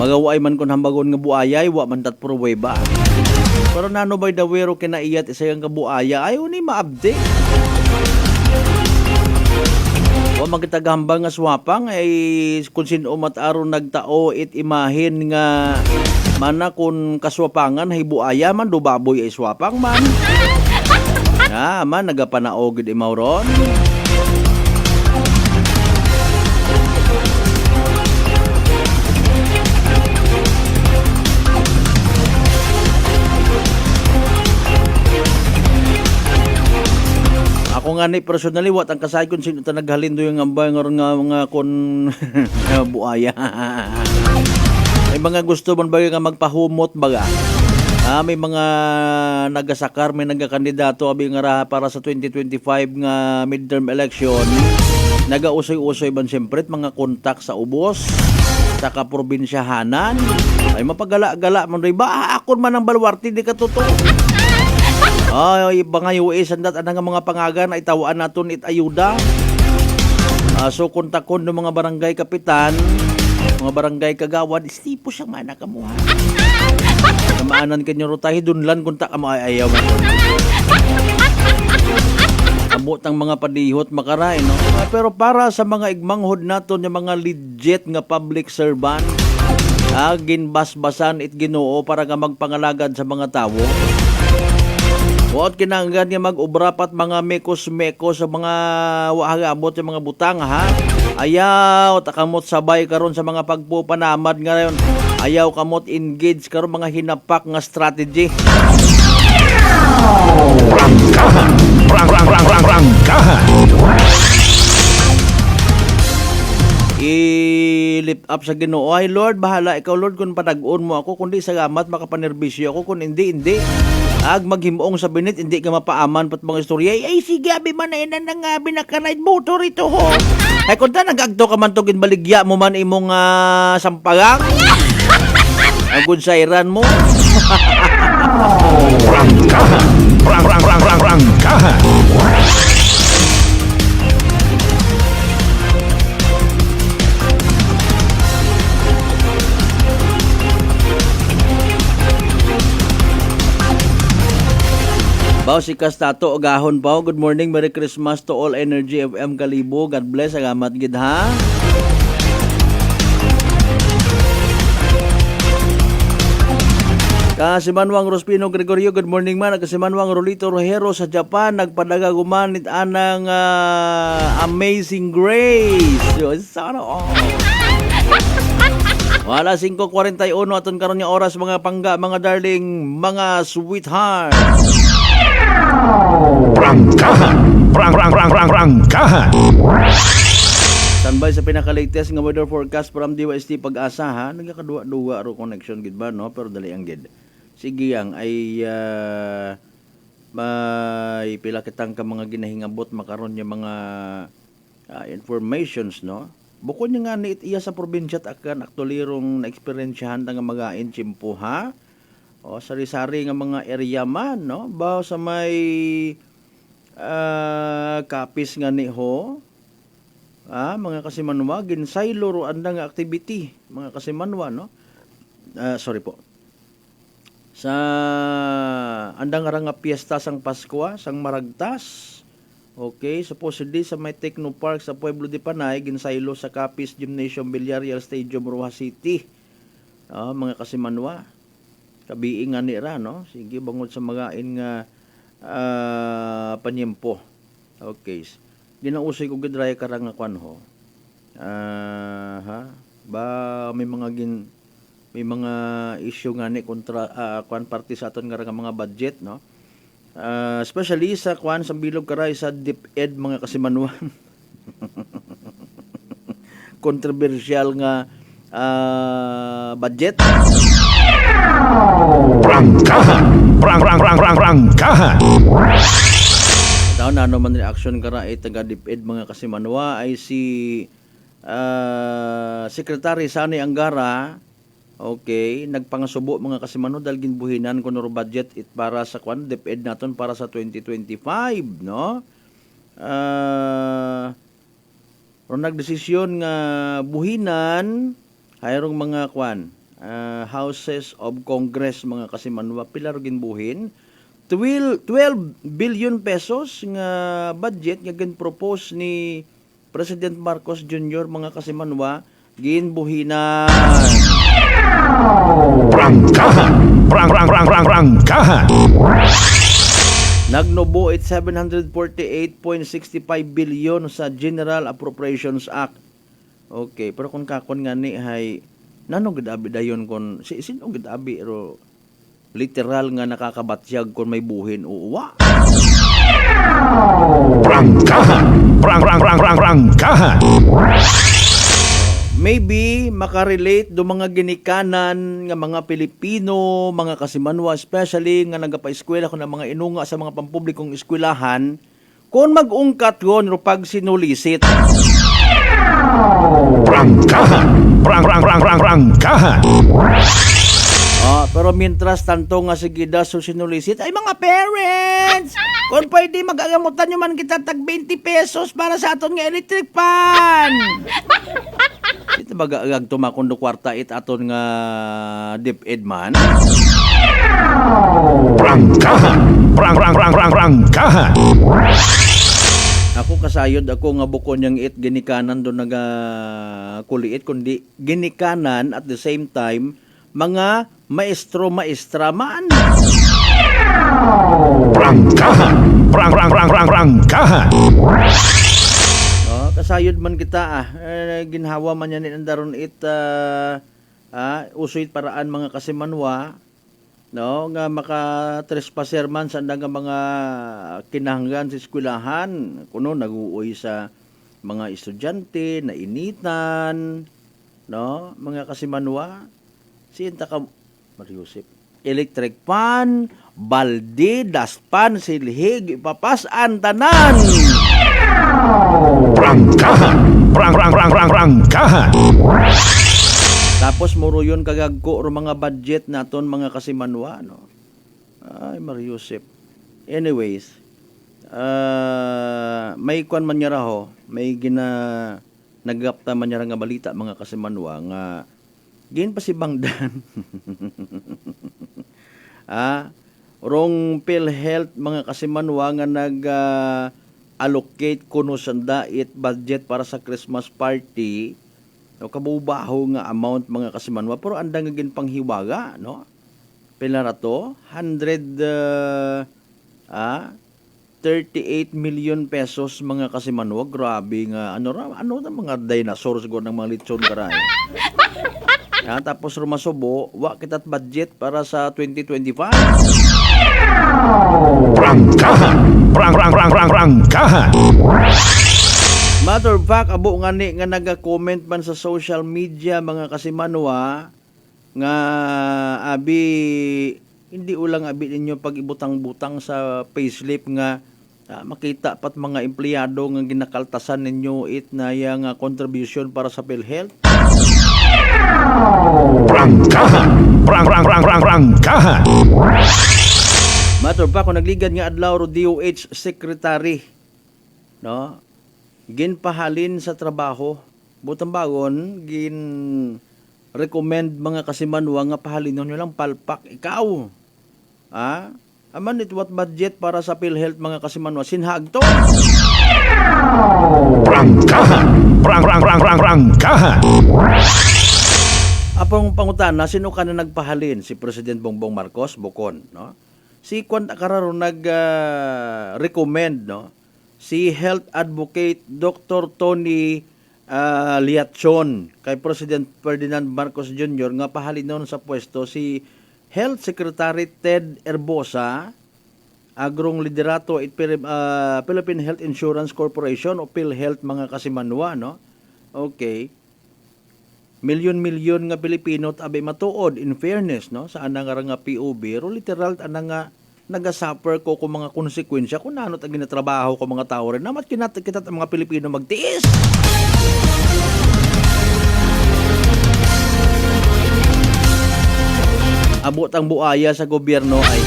Magaway man kon hambagon nga buaya, wa man tat pruweba. Pero nano bay dawero kinaiyat isa yang kabuaya, ayo ni maabdi. O magitagambang nga swapang ay kung sino mataro nagtao it imahin nga mana kung kaswapangan hay buaya man do baboy ay swapang man. Man nagapanaog gid imawron. Ako nga ni personally wat ang kasay kun sino ta naghalin do yung ambay nga kon buaya. May mga gusto man ba nga magpahumot baga. May mga nagasakar, may nagakandidato abi nga para sa 2025 nga midterm election. Nagausoy-usoy man siyempre mga kontak sa ubos, sa kaprobinsyahanan. Ay mapagala-gala man rin ba? Akon man ang balwarte, di ka totoo. Ay, mga US andat anang mga pangagan ay tawaan naton it ayuda. So kontakon ng mga barangay kapitan, mga barangay kagawad, istipo siya mana kamuha. Kamaanan kanyo rutahi dunlan kontak amo ay ayaw man. Abot ang mga padihot makaray, no? Pero para sa mga igmanghod naton yung mga legit nga public servant, ginbasbasan it Ginoo para nga magpangalagad sa mga tawo. Huwag kinanggan niya mag-ubrapat mga mekos-mekos sa mga wahagabot yung mga butang, ha? Ayaw, takamot sabay karon sa mga pagpupanamad nga rayon. Ayaw kamot engage karon mga hinapak nga strategy. Prangkahan. I-lift up sa Ginoo. Ay Lord, bahala ikaw Lord kung padag-on mo ako, kundi sagamat makapanerbisyo ako, kung hindi. Ag maghimuong sa binit, hindi ka mapaaman pat mga istorya. Ay sige, abi man na inan nga binakaride motor ito ho. Ay kung ta nag-agto ka man to ginbaligya mo man imong sampagang. Agud sa iran mo. Prangkahan. Bao si Kastato Ogahon Pao. Good morning, Merry Christmas to all Energy FM Kalibo. God bless, agamat gid ha. Kasimanwang Rospino Gregorio, good morning man. Kasimanwang Rolito Rojero sa Japan, nagpadaga gumanit anang Amazing Grace. Sana Wala 5:41 aton karon nga oras mga pangga, mga darling, mga sweetheart. Prangkahan. Standby sa pinaka-latest nga weather forecast from DYST Pag-asa, ha. Nagkakaduwa-duwa ro connection gid ba, no? Pero dali ang gid. Sige ang ay may pila kitang ka mga ginahingabot makaron yung mga informations, no? Bukod nga ni iya sa probinsya at akan aktulirong na-experiensyahan nga magain chimpo, ha? O sari-sari nga mga area man, no? Ba sa may kapis nga ni ho, mga kasimanwa, ginsaylo ro andang activity, mga kasimanwa, no? Sorry po. Sa andang nga piyesta sang Pasko, sang Maragtas. Okay, supposedly sa may Techno Park sa Pueblo de Panay, ginsaylo sa Kapis Gymnasium Villarreal Stadium, Rojas City. Mga kasimanwa. Kabiing nga nira, no? Sige, bangod sa magain nga panyempo. Okay. Ginausoy ko gidray karang nga kwan ho. Ba may mga issue nga ni kontra kwan party sa aton nga mga budget, no? Especially sa kwan sa bilog karay sa DepEd, mga kasimanuan. Controversial nga budget. Prangkahan. Taon na ano man reaction kara taga DepEd, mga kasimanwa, ay si Secretary Sani Angara Okay, nagpangasubo mga kasimano dahil ginbuhinan ko no budget it para sa DepEd naton para sa 2025, no? Ron nagdesisyon nga buhinan hayrong mga Houses of Congress mga kasimanwa pila ro ginbuhin 12 billion pesos nga budget nga ginpropose ni President Marcos Jr. mga kasimanwa ginbuhinan. Prangkahan. Nagnubo it 748.65 billion sa General Appropriations Act. Okay, pero kung kakon nga ni hay nanong gidabi dayon kon sino gidabi ro literal nga nakakabatyag kon may buhin uwa. Prangkahan. Maybe makarelate do mga ginikanan nga mga Pilipino, mga kasimanwa especially nga nagapa-eskwela ko ng mga inunga sa mga pampublikong eskwelahan kung mag-ungkat yon ro pag sinulisit. Prangkahan. Pero mientras tanto nga sigida so sinulisit ay mga parents kung pwede mag-agamutan nyo man kita tag 20 pesos para sa aton nga electric fan. Ito mag-agag tumakundo kwarta it aton nga DepEd man. Prangkahan. Ako kasayod ako nga bukon yang it ginikanan do naga kuliit kundi ginikanan at the same time mga maestra man. Prangkahan. Kasayod man kita ginhawa man yan daron it usuit paraan mga kasimanwa no nga maka-trespasser man sa nga mga kinahanglan sa eskwelahan kuno naguoy sa mga estudyante na initan no mga kasimanwa sinta ka Mariusip electric pan balde daspan silhig ipapasan tanan. Prangkahan. Tapos muro yun kagagko ro mga budget naton mga kasimanwa no. Ay Mariusip. Anyways, may kwan man niya raho, may nagapta man niya nga balita mga kasimanwa nga gin pa si Bangdan. Rong PhilHealth mga kasimanwa nga allocate kuno sanda it budget para sa Christmas party. No, kabubaho nga amount mga kasimanwa pero andang nga gin panghiwaga no. Pila ra to? 38 million pesos mga kasimanwa. Grabe nga ano mga dinosaurs go ng mga lechon karay. Tapos rumasubo, wa kitat budget para sa 2025. Prangkahan. Matter of fact, abo nga ni nga naga-comment man sa social media mga kasimanwa nga hindi ulang ninyo pag ibutang-butang sa payslip nga makita pat mga empleyado nga ginakaltasan ninyo it na yang contribution para sa PhilHealth. Prangkahan. Matter pa kung nagligad nga adlaw ro DOH secretary no ginpahalin sa trabaho butang bagon gin recommend mga kasimanwa nga pahalinon nyo lang palpak ikaw aman it what budget para sa PhilHealth mga kasimanwa sinhag to. Prangkahan. Apong pangutana, sino ka na nagpahalin? Si President Bongbong Marcos, Bukon, no? Si Kwan Akararo nag-recommend, no? Si Health Advocate Dr. Tony Liachon kay President Ferdinand Marcos Jr. nga pahalin noon sa pwesto si Health Secretary Ted Herbosa, agrong liderato at Philippine Health Insurance Corporation o PhilHealth mga kasimanwa, no? Okay. Milyon-milyon nga Pilipino tabi matuod in fairness no sa anang nga POB ro literal anang nga nagasuffer ko kung mga konsekwensya kung ano ta ginatrabaho ko mga tao rin namat kita mga Pilipino magtiis. abot ang buaya sa gobyerno ay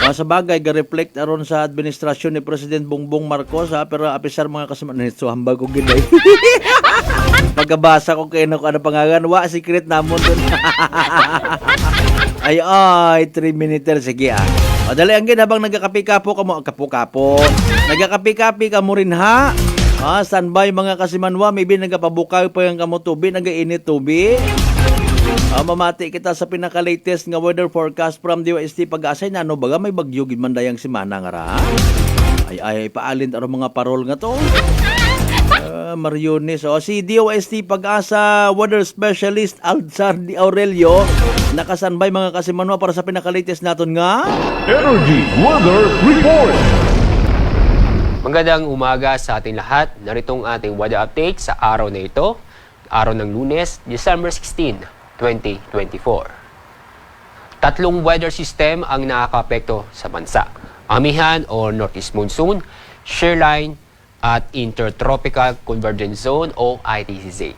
sa bagay ga-reflect aron sa administrasyon ni President Bongbong Marcos pero apisar mga kasamanan nito hambag ko giday. Pagkabasa ko kay ano pangalan wa secret namon dun. ay 3 minutes sige O dali ang habang nagakapi-kapo ka mo kapo-kapo. Nagakapi-kapi ka mo rin ha. Standby mga kasimanwa, maybe nagapabukay pa yung kamo tubi, nagainit tubi. Mamati kita sa pinaka-latest nga weather forecast from DOST Pag-asay na baga may bagyo gid man dayang simana nga ra. Ay paalin aron mga parol nga to. Mariones si DOST Pag-asa weather specialist Alzar Di Aurelio nakasanbay mga kasimanwa para sa pinaka-latest naton nga Energy Weather Report. Magandang umaga sa ating lahat. Naritong ating weather update sa araw na ito, araw ng Lunes, December 16, 2024. Tatlong weather system ang nakakaapekto sa bansa. Amihan o Northeast Monsoon, shear line, at Intertropical Convergence Zone o ITCZ.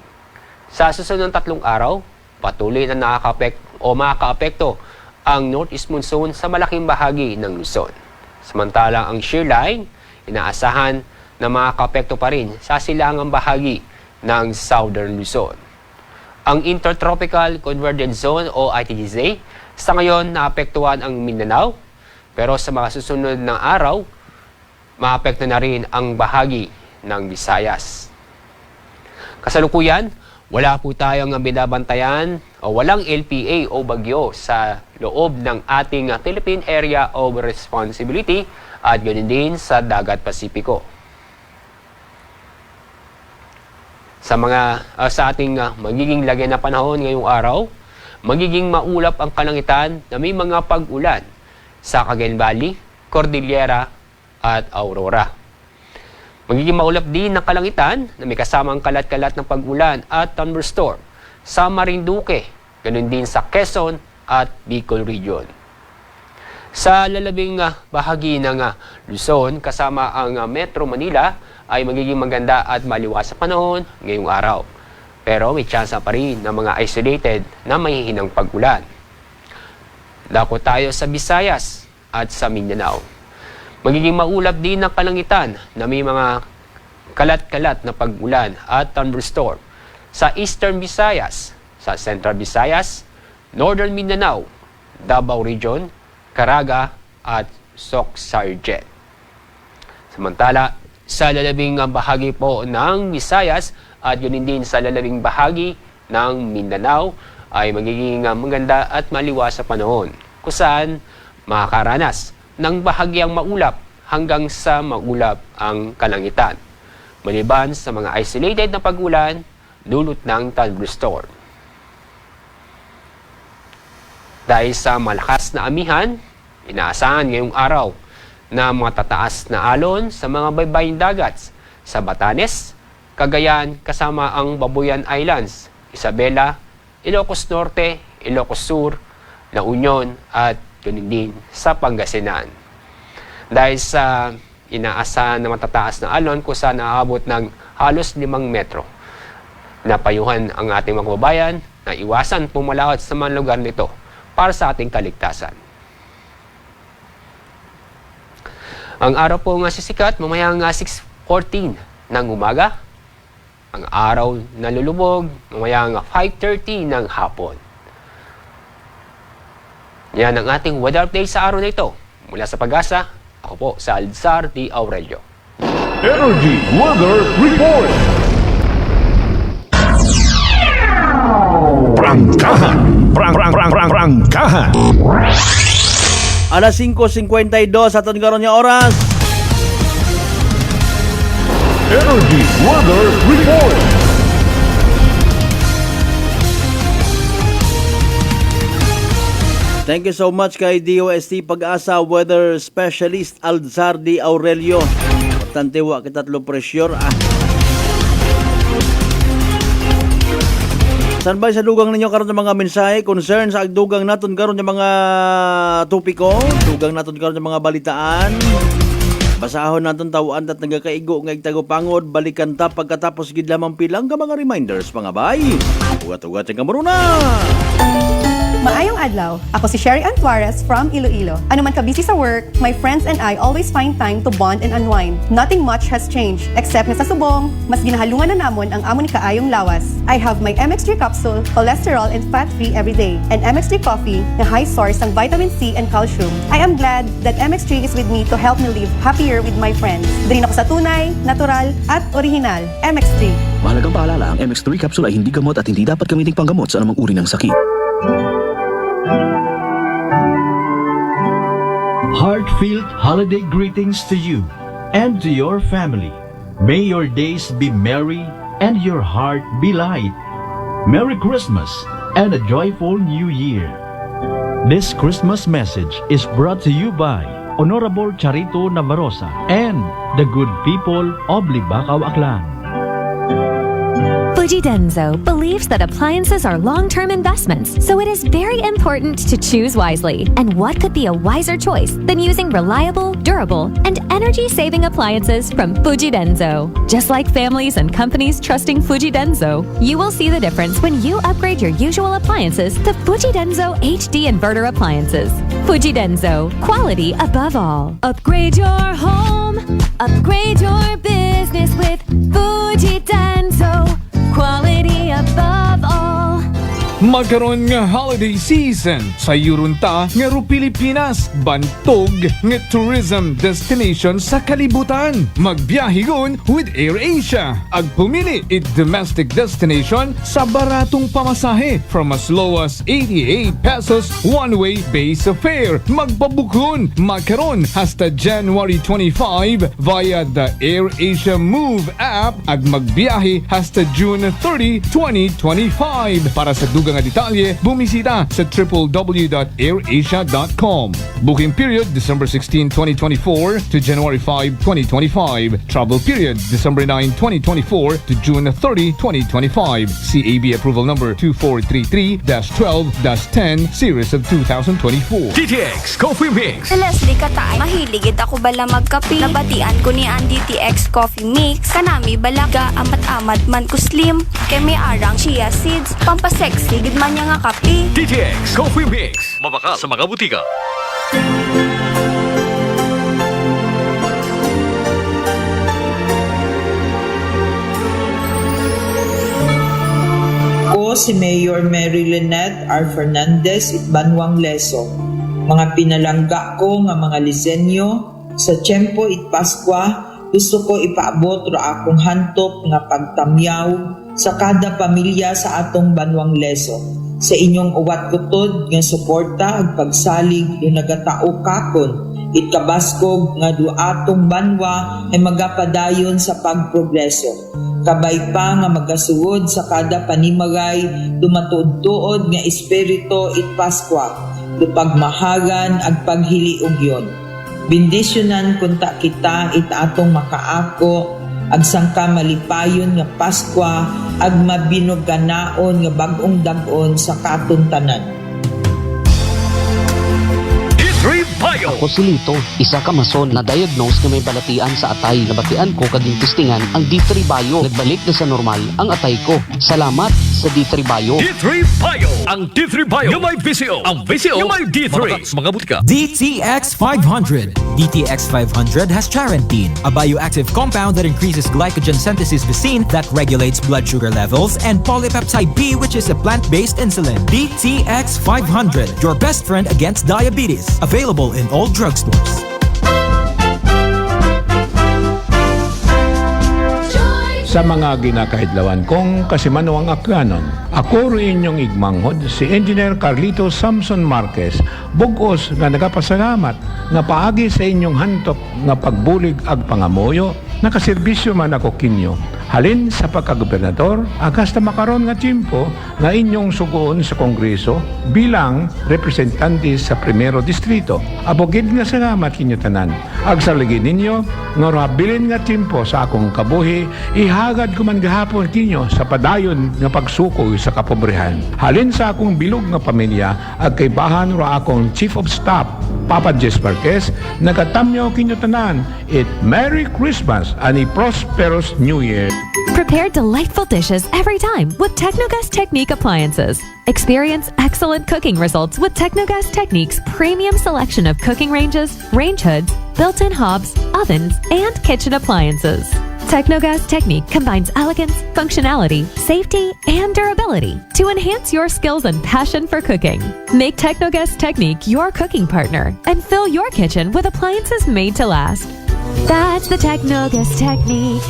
Sa susunod ng tatlong araw, patuloy na makakaapekto ang Northeast Monsoon sa malaking bahagi ng Luzon. Samantalang ang shear line, inaasahan na makakaapekto pa rin sa silangang bahagi ng Southern Luzon. Ang Intertropical Convergence Zone o ITCZ sa ngayon naapektuhan ang Mindanao, pero sa mga susunod ng araw, maapekto na rin ang bahagi ng Visayas. Kasalukuyan, wala po tayong binabantayan o walang LPA o bagyo sa loob ng ating Philippine Area of Responsibility at ganoon din sa Dagat Pasipiko. Sa ating magiging lagay na panahon ngayong araw, magiging maulap ang kalangitan na may mga pag-ulan sa Cagayan Valley, Cordillera at Aurora. Magiging maulap din ng kalangitan na may kasamang kalat-kalat ng pag-ulan at thunderstorm sa Marinduque, ganoon din sa Quezon at Bicol Region. Sa lalabing bahagi ng Luzon kasama ang Metro Manila ay magiging maganda at maliwas sa panahon ngayong araw. Pero may tsansa pa rin ng mga isolated na mahihinang pag-ulan. Dako tayo sa Visayas at sa Mindanao. Magiging maulap din ng kalangitan na may mga kalat-kalat na pag-ulan at thunderstorm sa Eastern Visayas, sa Central Visayas, Northern Mindanao, Davao Region, Caraga at Soc-Sargent. Samantala, sa lalabing bahagi po ng Visayas at yun din sa lalabing bahagi ng Mindanao ay magiging maganda at maliwas sa panahon kung saan makakaranas ng bahagyang maulap hanggang sa maulap ang kalangitan. Maliban sa mga isolated na pag-ulan, dulot ng thunderstorm. Dahil sa malakas na amihan, inaasahan ngayong araw na matataas na alon sa mga baybaying dagat sa Batanes, Cagayan kasama ang Babuyan Islands, Isabela, Ilocos Norte, Ilocos Sur, La Union at ganoon din sa Pangasinan. Dahil sa inaasahan na matataas na alon kung saan naabot ng halos 5 metro. Napayuhan ang ating mga kababayan na iwasan pumalawat sa mga lugar nito para sa ating kaligtasan. Ang araw po nga sisikat mamayang 6:14 ng umaga. Ang araw na lulubog mamayang 5:30 ng hapon. Yan ang ating weather update sa araw na ito. Mula sa Pag-asa, ako po sa Alzar Di Aurelio. Energy Weather Report. Prangkahan. Prangkahan. Alas 5:52 aton karon nga oras. Energy Weather Report. Thank you so much kay DOST Pag-asa Weather Specialist Alzar Di Aurelio. Importante wa kita tlo pressure Sanbay sa dugang ninyo karon ng mga mensahe, concern sa agdugang naton karon ng mga topiko, dugang naton karon ng mga balitaan. Basahon naton tawaan at nagakaigo nga igtagopangod, balikan ta pagkatapos gid lamang pilang ka mga reminders mga bay. Ugat-ugat ang kamuruna. Maayong adlaw. Ako si Sherry Antuarez from Iloilo. Ano man ka busy sa work, my friends and I always find time to bond and unwind. Nothing much has changed, except na sa subong, mas ginahalungan na namon ang amo ni kaayong lawas. I have my MX3 capsule, cholesterol and fat-free every day, and MX3 coffee na high source ng vitamin C and calcium. I am glad that MX3 is with me to help me live happier with my friends. Diri na ko sa tunay, natural, at original. MX3. Mahalagang paalala, ang MX3 capsule ay hindi gamot at hindi dapat gamiting panggamot sa anumang uri ng sakit. Heartfelt holiday greetings to you and to your family. May your days be merry and your heart be light. Merry Christmas and a joyful New Year. This Christmas message is brought to you by Honorable Charito Navarroza and the good people of Libacao, Aklan. Fuji Denso believes that appliances are long-term investments, so it is very important to choose wisely. And what could be a wiser choice than using reliable, durable, and energy-saving appliances from Fuji Denso? Just like families and companies trusting Fuji Denso, you will see the difference when you upgrade your usual appliances to Fuji Denso HD inverter appliances. Fuji Denso, quality above all. Upgrade your home, upgrade your business with Fuji Denso. Quality above all. Magkaroon nga holiday season sa Yurunta nga ro Pilipinas, bantog nga tourism destination sa kalibutan. Magbiyahigon with AirAsia. Ag pumili it domestic destination sa baratong pamasahe from as low as 88 pesos one-way base fare. Magpabukon, magkaroon hasta January 25 via the AirAsia Move app. Ag magbiyahe hasta June 30, 2025. Para sa dugang nga detalye, bumisita sa www.airasia.com. Booking period December 16, 2024 to January 5, 2025. Travel period December 9, 2024 to June 30, 2025. CAB approval number 2433-12-10 series of 2024. DTX Coffee Mix. Leslie Katay, mahiligid ako bala magkape. Nabatian ko ni ang DTX Coffee Mix. Kanami balaga amat-amat man ko slim. Kay may arang chia seeds, pampasexy gid man niya nga kape. DTX Coffee Mix. Mabaka sa mga butika. Ako si Mayor Mary Lynette R. Fernandez Itbanwang Leso. Mga pinalangga ko nga mga lisenyo sa Tiempo it Pascua, gusto ko ipaabot ra akong hantop nga pagtamyaw sa kada pamilya sa atong Banwang Leso. Sa inyong uwat kutod nga suporta ag pagsalig yung nagatao kakon itkabaskog nga duatong banwa ay magapadayon sa pagprogreso. Kabay pa nga magasuod sa kada panimagay dumatuod-tuod nga espiritu it Pascua, lupagmahagan ag paghiliugyon. Bendisyonan kunta kita it atong makaako ag sangka malipayon nga Paskwa ag mabinuganaon nga bag-ong dag-on sa katuntanan. Ako si Lito, isa ka mason na diagnose na may balatian sa atay. Nabatian ko kaging testingan ang D3 Bio. Nagbalik na sa normal ang atay ko. Salamat sa D3 Bio. D3 Bio! Ang D3 Bio yung may VCO. Ang VCO yung may D3. Mga butika. DTX 500. DTX 500 has charantine, a bioactive compound that increases glycogen synthesis Vicine that regulates blood sugar levels, and polypeptide B, which is a plant-based insulin. DTX 500, your best friend against diabetes. Available in all drugstores. Sa mga ginakahidlawan kong kasimanawang aklanon, ako rin inyong igmanghod si Engineer Carlito Samson Marquez, bugos nga nagapasalamat nga paagi sa inyong hantop nga pagbulig ag pangamoyo, nakaserbisyo man ako kinyo. Halin sa pagkagobernador, agas na makaroon nga tiyempo nga inyong sugoon sa Kongreso bilang representante sa Primero Distrito. Abogid nga salamat kinyo tanan. Agsaligin ninyo, nga rabilin nga tiyempo sa akong kabuhi, ihagad ko man gahapon kinyo sa padayon nga pagsukoy sa kapobrehan. Halin sa akong bilog nga pamilya, ag kaibahan ra akong Chief of Staff, Papa Jess Marquez, nagatamyaw kinyo tanan. It Merry Christmas and a prosperous New Year. Prepare delightful dishes every time with Technogas Technique appliances. Experience excellent cooking results with Technogas Technique's premium selection of cooking ranges, range hoods, built-in hobs, ovens, and kitchen appliances. Technogas Technique combines elegance, functionality, safety, and durability to enhance your skills and passion for cooking. Make Technogas Technique your cooking partner and fill your kitchen with appliances made to last. That's the Technogas Technique.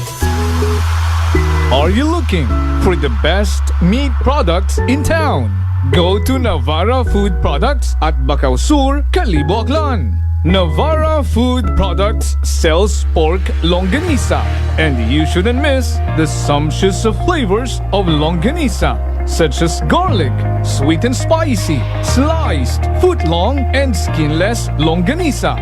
Are you looking for the best meat products in town? Go to Navara Food Products at Bacau Sur, Calibo, Aklan. Navara Food Products sells pork longanisa, and you shouldn't miss the sumptuous flavors of longanisa, such as garlic, sweet and spicy, sliced, foot-long, and skinless longanisa.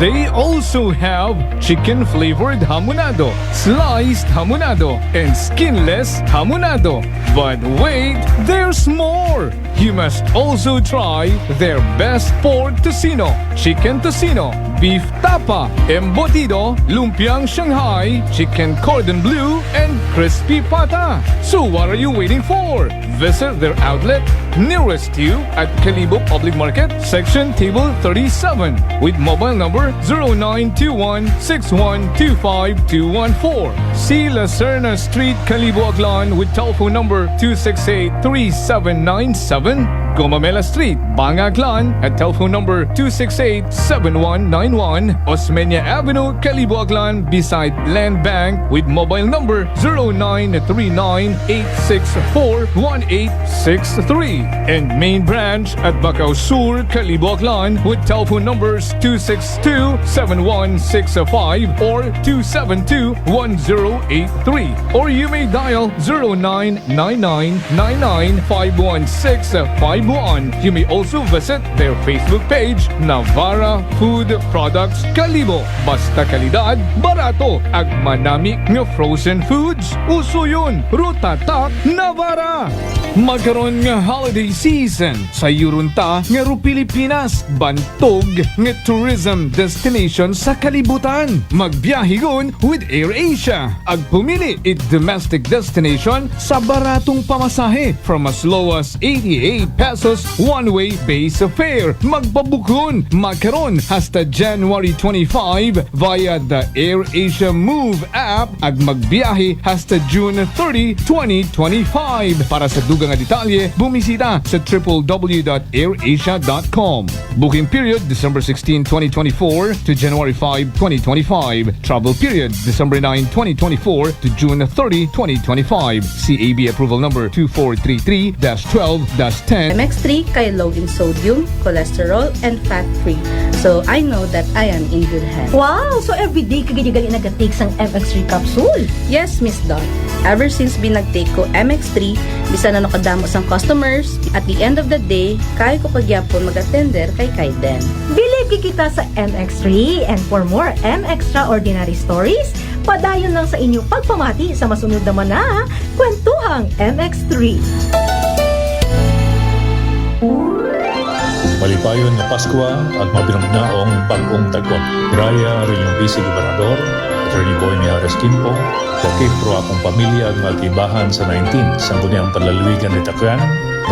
They also have chicken-flavored hamonado, sliced hamonado, and skinless hamonado. But wait, there's more! You must also try their best pork tocino, chicken tocino, beef tapa, embutido, lumpiang Shanghai, chicken cordon bleu, and crispy pata. So what are you waiting for? Visit their outlet nearest you at Calibo Public Market, section table 37, with mobile number 0921-6125-214. See Lacerna Street, Calibo, Aklan, with telephone number 268-3797. Gomamela Street, Banga, Aklan, at telephone number 268-7191. Osmeña Avenue, Calibo, Aklan, beside Land Bank, with mobile number 0939-864-1863. And main branch at Bacau Sur, Calibo, Aklan, with telephone numbers 262-7165 or 272-1083. Or you may dial 0999-99-51651. You may also visit their Facebook page, Navara Food Products Calibo. Basta kalidad, barato, ag manami nga frozen foods. Uso yun, Rutatak Navara. Magkaroon nga holiday season sa Yurunta nga ru Pilipinas, bantog nga tourism destination sa kalibutan. Magbiyahigon with AirAsia. Ag pumili it domestic destination sa baratong pamasahe from as low as 88 pesos one-way base fare. Magpabukon, magkaroon hasta January 25 via the AirAsia Move app. Ag magbiyahe hasta June 30, 2025. Para sa dugang nga detalye, bumisita sa www.airasia.com. Booking period December 16, 2024 to January 5, 2025. Travel period December 9, 2024 to June 30, 2025. CAB approval number 2433-12-10. MX3 kay low in sodium, cholesterol, and fat-free. So, I know that I am in good hands. Wow! So, everyday ka ganyan nag-take sang MX3 capsule? Yes, Miss Dawn. Ever since binag-take ko MX3, bisa na nakadamo sang customers, at the end of the day, kaya ko pagyapon mag-attender kay Kaiden. Believe kita sa MX3, and for more M-Extraordinary stories, padayon lang sa inyong pagpamati sa masunod naman na Kwentuhang MX3. Malipayon nga Pasko at mabinugnaong bagong tagon. Graya rin yung Vice Gobernador, Attorney Boy Mijares Quimpo, lakip pro akong pamilya at magkibahan sa 19 sa buniyang panlalawigan ni Takyan.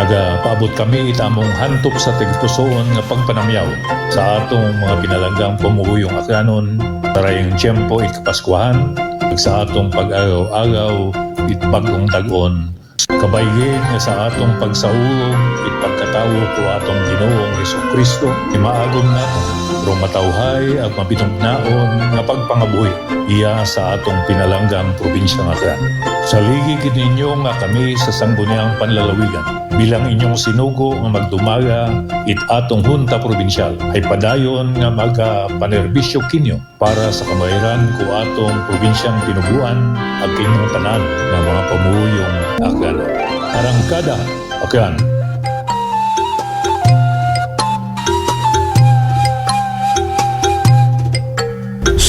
Nagapaabot kami itamong hantok sa tigpusoon nga pagpanamyaw sa atong mga pinalanggang pumuguyong akyanon tarayang tiyempo it kapaskwahan sa atong pag-agaw-agaw it bagong tagon. Kabaygin nga sa atong pagsaulong it pagkatawo ko atong Ginoong Jesucristo imaagom nato pero matawhay at mabinugnaon nga pagpangabuhi iya sa atong pinalanggang probinsya nga Aklan. Saligid ninyo nga kami sa sangguniang panlalawigan bilang inyong sinugo nga magdumaga it atong hunta probinsyal ay padayon nga magapanerbisyo kinyo para sa kamahiran ko atong probinsyang tinubuan at inyong tanan ng mga pamuyong Aklan. Arangkada, Aklan.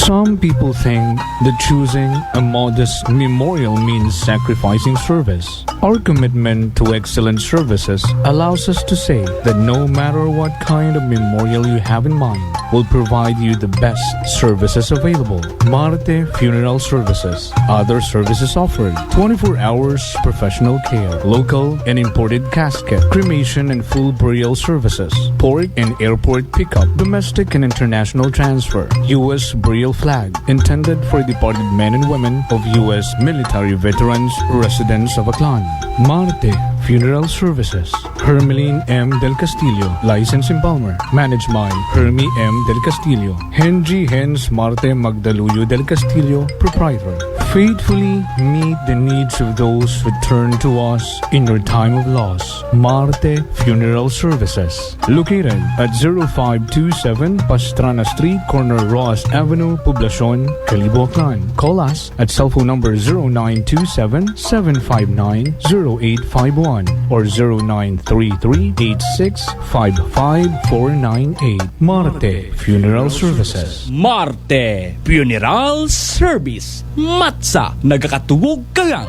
Some people think that choosing a modest memorial means sacrificing service. Our commitment to excellent services allows us to say that no matter what kind of memorial you have in mind, we'll provide you the best services available. Marte Funeral Services. Other services offered: 24 hours professional care, local and imported casket, cremation and full burial services, port and airport pickup, domestic and international transfer, U.S. burial flag, intended for departed men and women of U.S. military veterans residents of Aklan. Marte Funeral Services. Hermeline M. Del Castillo, License in Palmer. Managed by Hermie M. Del Castillo. Henry Hens Marte Magdaluyo Del Castillo, Proprietor. Faithfully meet the needs of those who turn to us in your time of loss. Marte Funeral Services. Located at 0527 Pastrana Street, corner Roas Avenue, Poblacion, Calibo, Aklan. Call us at cell phone number 0927-759-0851 or 0933-8655-498. Marte Funeral Services. Marte Funeral Service. Matsa, nagakatugog ka lang.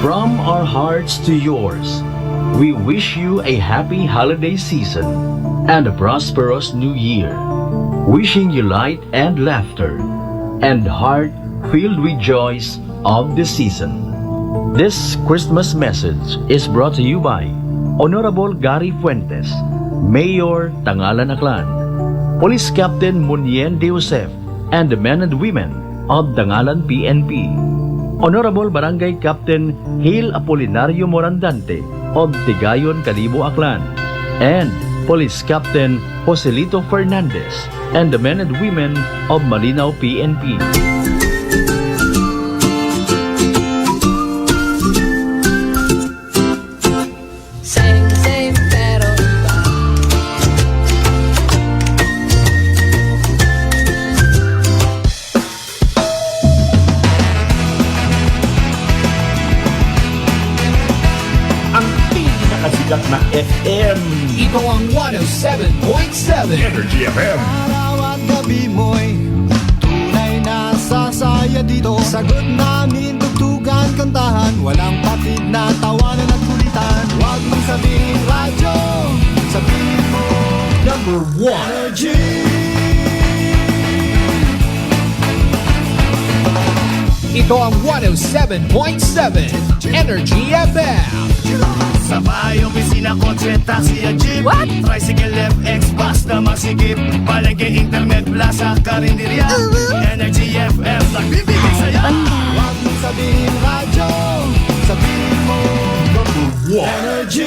From our hearts to yours, we wish you a happy holiday season and a prosperous new year. Wishing you light and laughter and heart filled with joys of the season. This Christmas message is brought to you by Honorable Gary Fuentes, Mayor Tangalan Aklan, Police Captain Munien De Josef, and the men and women of Tangalan PNP, Honorable Barangay Captain Hil Apolinario Morandante of Tigayon, Calibo, Aklan, and Police Captain Joselito Fernandez and the men and women of Malinaw PNP. Na FM. Ito ang 107.7 Energy FM. Araw at gabi mo'y tunay na sasaya dito. Sagot namin, tugtugan, kantahan, walang patid na tawanan at kulitan. Huwag mong sabihin radyo, sabihin mo Number 1 Energy. Ito ang 107.7 Energy FM. Sa bahay, opisina, kotse, taxi at jeep. What? Tricycle, FX, basta masikip. Palengke, internet, plaza, karinderya. Energy FM, nagbibigay saya. Huwag mong sabihin radyo, sabihin mo Number 1 Energy.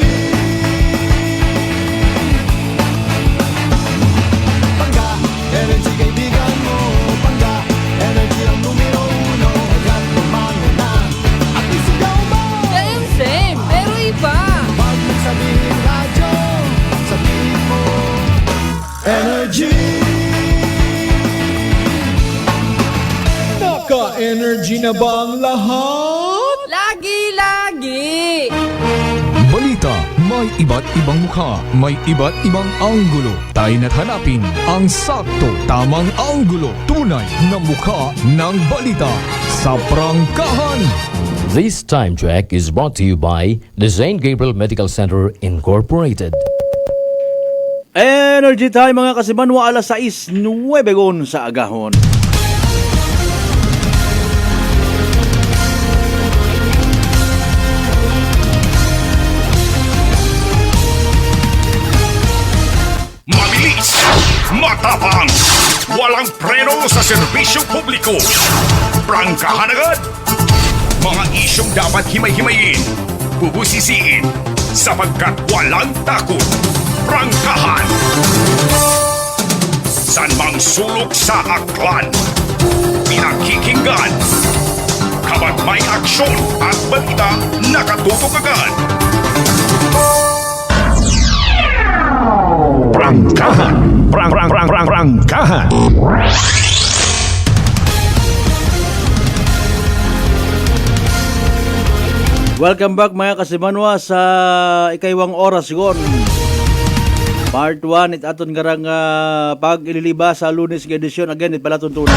Pangga, energy kaibigan mo. Pangga, energy ang numero 1. Hanggang tumano na at isigaw mo. Same, pero iba. Sabihin radyo, sabihin mo Energy. Naka-energy na ba ang lahat? Lagi-lagi. Balita, may iba't ibang mukha, may iba't ibang anggulo. Tayo na't hanapin ang sakto, tamang anggulo, tunay na mukha ng balita sa prangkahan. This time check is brought to you by the St. Gabriel Medical Center Incorporated. Energy time mga kasimanwa, alas 6:09 sa agahon. Mabilis, matapang, walang preno sa serbisyo publiko. Prangkahan agad. Mga isyong dapat himay-himayin, bubusisiin, sapagkat walang takot. Prangkahan. San mang sulok sa Aklan, pinakikinggan. Kapag may aksyon at balita, nakatutok agad. Prangkahan. Prangkahan. Welcome back mga kasimanwa sa ikaywang oras gon. Part 1 it aton garang pag-ililiba sa Lunes nga edisyon. Again, it pala tuntunan.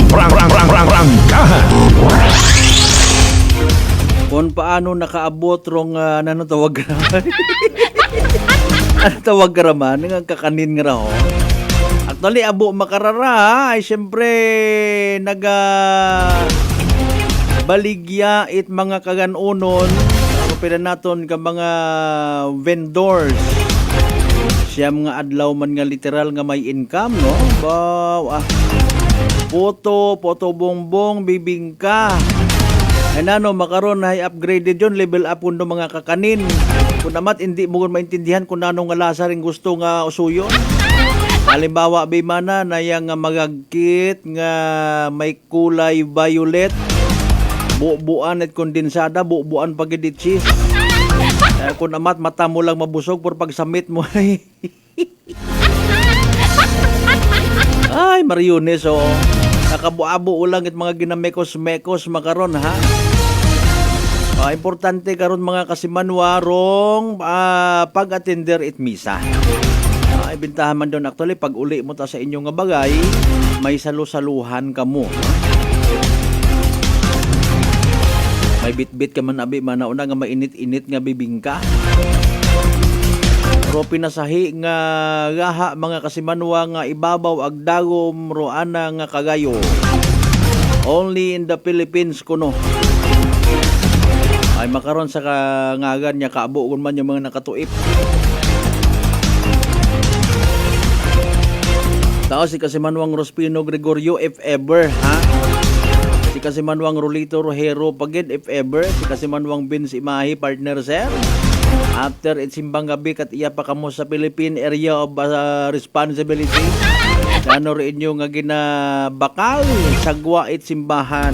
Prangkahan. Kung paano nakaabot rong ano tawag raman? Ano tawag raman? Nga kakanin nga raho. Actually, abo makarara ay siyempre baligya it mga kaganunon pila naton ka mga vendors siya mga adlaw man nga literal nga may income no puto bongbong bibingka ano makaron na upgraded yon level up kuno mga kakanin kun amat hindi mo maintindihan kung ano nga lasa ring gusto nga usuyon. Halimbawa bimana na yang magagkit nga may kulay violet bubuan at kondensada, bubuan pagidit cheese. Kung amat mata mo lang mabusog por pagsamit mo ay mariones nakabuabo ulang it mga ginamekos-mekos makaron ha. Importante karon mga kasimanwarong pag-attender it misa. Ibintahan man doon actually pag uli mo ta sa inyong nga bagay may salusaluhan ka mo. May bit-bit ka man abi manauna nga mainit-init nga bibingka. Pero pinasahi nga gaha mga kasimanwa nga ibabaw ag dagom roana nga kagayo. Only in the Philippines kuno. Ay makaron sa kangagan niya kaabo kun man yung mga nakatuip. Tao si Kasimanwang Rospino Gregorio if ever ha. Si Kasimanwang Rolito Rojero pagid if ever. Si Kasimanwang Vince Imahi partner sir. After simbang gabi kat iya pa kamo sa Philippine Area of Responsibility. Kano rin nyo nga ginabakal sagwa it simbahan.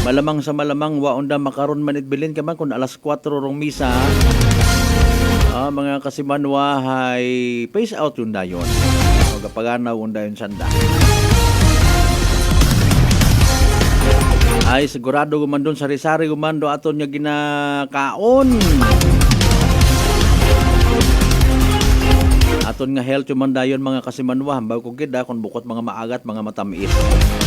Malamang sa malamang waunda makaron man itbilin ka man kung alas 4 rong misa. Mga kasimanwa ay face out yung dayon. O kapaganaw yung dayon sanda. Ay sigurado gumandon sari-sari gumando aton niya ginakaon. Aton nga health yung mandayon mga kasimanwa. Hambaw ko gid kung bukot mga maagat mga matamis.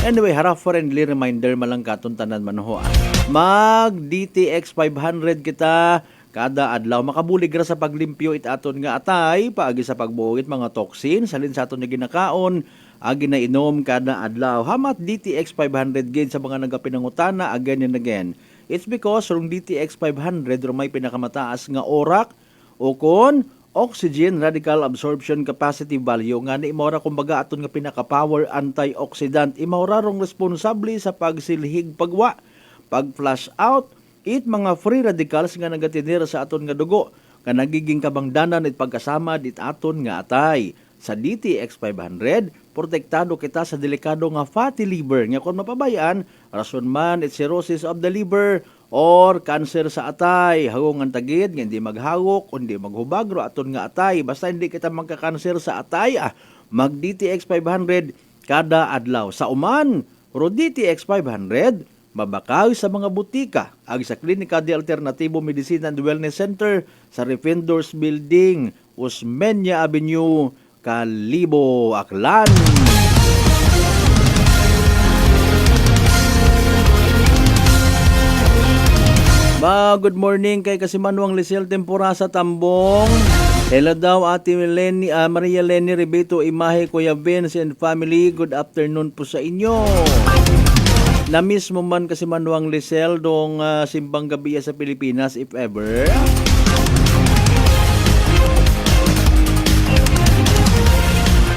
Anyway, harap-friendly reminder malang katon tanan manho. Mag DTX 500 kita kada adlaw makabulig ra sa paglimpyo it aton nga atay paagi sa pagbuhit mga toxin salin sa aton nga ginakaon agi na inom kada adlaw. Hamat DTX 500 gain sa mga nagapinangutana again and again. It's because rong DTX 500 may pinakamataas nga orak o kon oxygen radical absorption capacity value nga ni imora kumbaga aton nga pinaka-power antioxidant imora rong responsable sa pagsilhig pagwa, pag flush out it mga free radicals nga nagatinira sa aton nga dugo nga nagiging kabangdanan it pagkasama dit aton nga atay. Sa DTX 500 protektado kita sa delikado nga fatty liver nga kung mapabayaan rason man it cirrhosis of the liver or cancer sa atay hagong ang tagid nga hindi maghawok kundi maghubag ro aton nga atay basta hindi kita magka-cancer sa atay mag DTX 500 kada adlaw sa uman ro DTX 500 mabakaw sa mga butika ag sa Klinika de Alternatibo Medicine and Wellness Center sa Refendors Building, Osmeña Avenue, Kalibo, Aklan. Good morning kay Kasimanwang Lisel Tempora sa Tambong. Hello daw Ate Lenny, Maria Lenny Ribeto Imahe, Kuya Vince and family. Good afternoon po sa inyo. Na-miss mo man Kasimanwang Lisel dong simbang gabi sa Pilipinas if ever?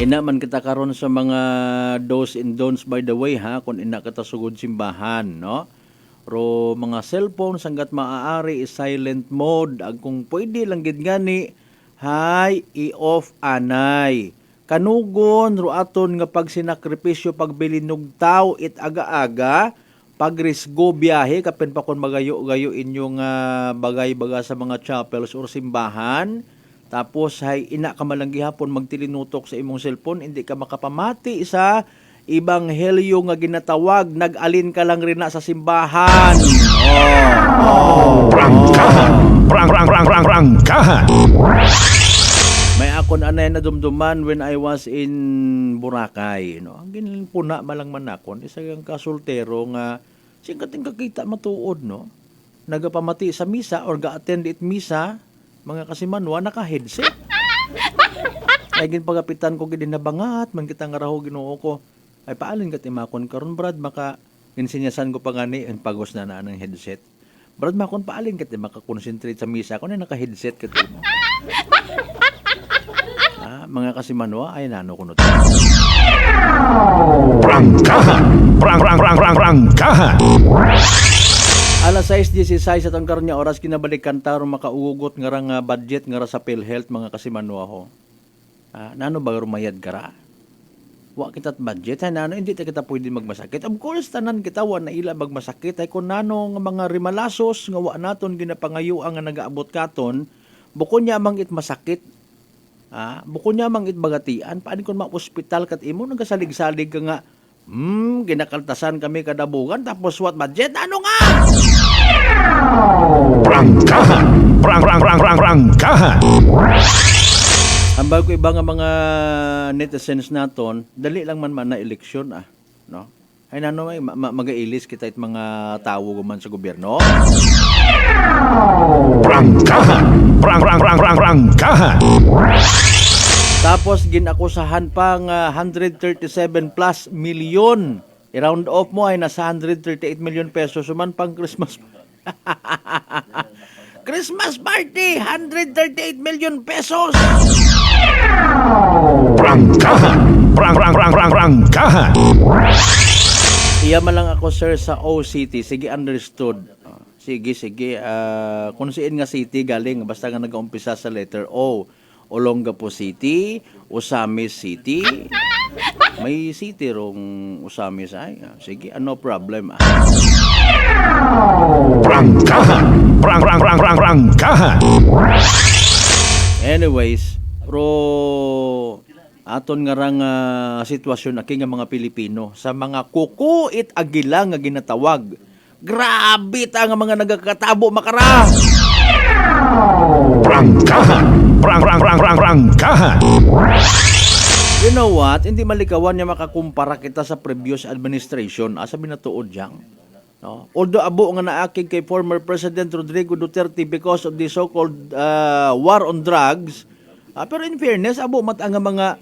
Ina man kita karon sa mga do's and don'ts by the way ha kung ina kita sugod simbahan no. Ro mga cellphone sanggat maaari is silent mode ag kung pwede lang gid gani hay i-off anay. Kanugon ro aton nga pagsinakripisyo pagbilinog taw it aga-aga pagrisgo biyahe kapin pa kon magayo-gayo inyong bagay-baga sa mga chapels or simbahan tapos hay ina ka malang gihapon magtilinutok sa imong cellphone hindi ka makapamati sa Ibanghelyo nga ginatawag, nag-alin ka lang rin na sa simbahan. Prangkahan. May akon anay na dumduman when I was in Boracay, no. Ang ginpuna malang man akon isa kang kasultero nga singkating kakita matuod, no. Nagapamati sa misa or ga-attend it misa, mga kasimanwa naka-headset. Ay ginpagapitan ko gidinabangat man kita nga raho Ginoo ko. Ay paalin kat imakon karon brad maka insinyasan ko pa ngani ang pagos na ng headset. Brad makon paalin kat maka-concentrate sa misa ko na naka-headset kat mo. Mga kasimanwa ay nano kuno. Prangkahan. Alas 6:16 atong karon nga oras kinabalikan taro makaugot nga nga budget nga sa PhilHealth mga kasimanwa ho. Nano ba rumayad kara? Wa kita budget ay nano hindi ta kita pwede magmasakit. Of course tanan kita wa na ila magmasakit ay kun nano nga mga rimalasos nga wa naton ginapangayuan nga nagaabot katon bukod niya mang it masakit. Bukod niya mang itbagatian, paano kung ma-hospital kat imo, nagasalig-salig ka nga, ginakaltasan kami kadabugan, tapos what budget? Ano nga? Prangkahan. Ang bago iba nga mga netizens naton, dali lang man na eleksyon, no? Ay nano ay mag-ailis kita it mga tao guman sa gobyerno. Prangkahan. Tapos ginakusahan pang 137 plus million. I-round off mo ay nasa 138 million pesos suman pang Christmas. Christmas party, 138 million pesos. Prangkahan. Iya man lang ako sir sa OCT. Sige, understood. Sige. Kung siin nga city galing, basta nga nag-umpisa sa letter O. Olongapo City, Osamis City. May city rong Osamis ay. Sige, no problem. Prangkahan. Anyways, aton nga rang sitwasyon aki nga mga Pilipino sa mga kukuit agila nga ginatawag. Grabe ta nga mga nagakatabo makara. Prangkahan. You know what? Hindi malikawan niya makakumpara kita sa previous administration. Sabi na tuod diyang. No? Although abo nga naakig kay former President Rodrigo Duterte because of the so-called war on drugs. Pero in fairness, abo mat ang mga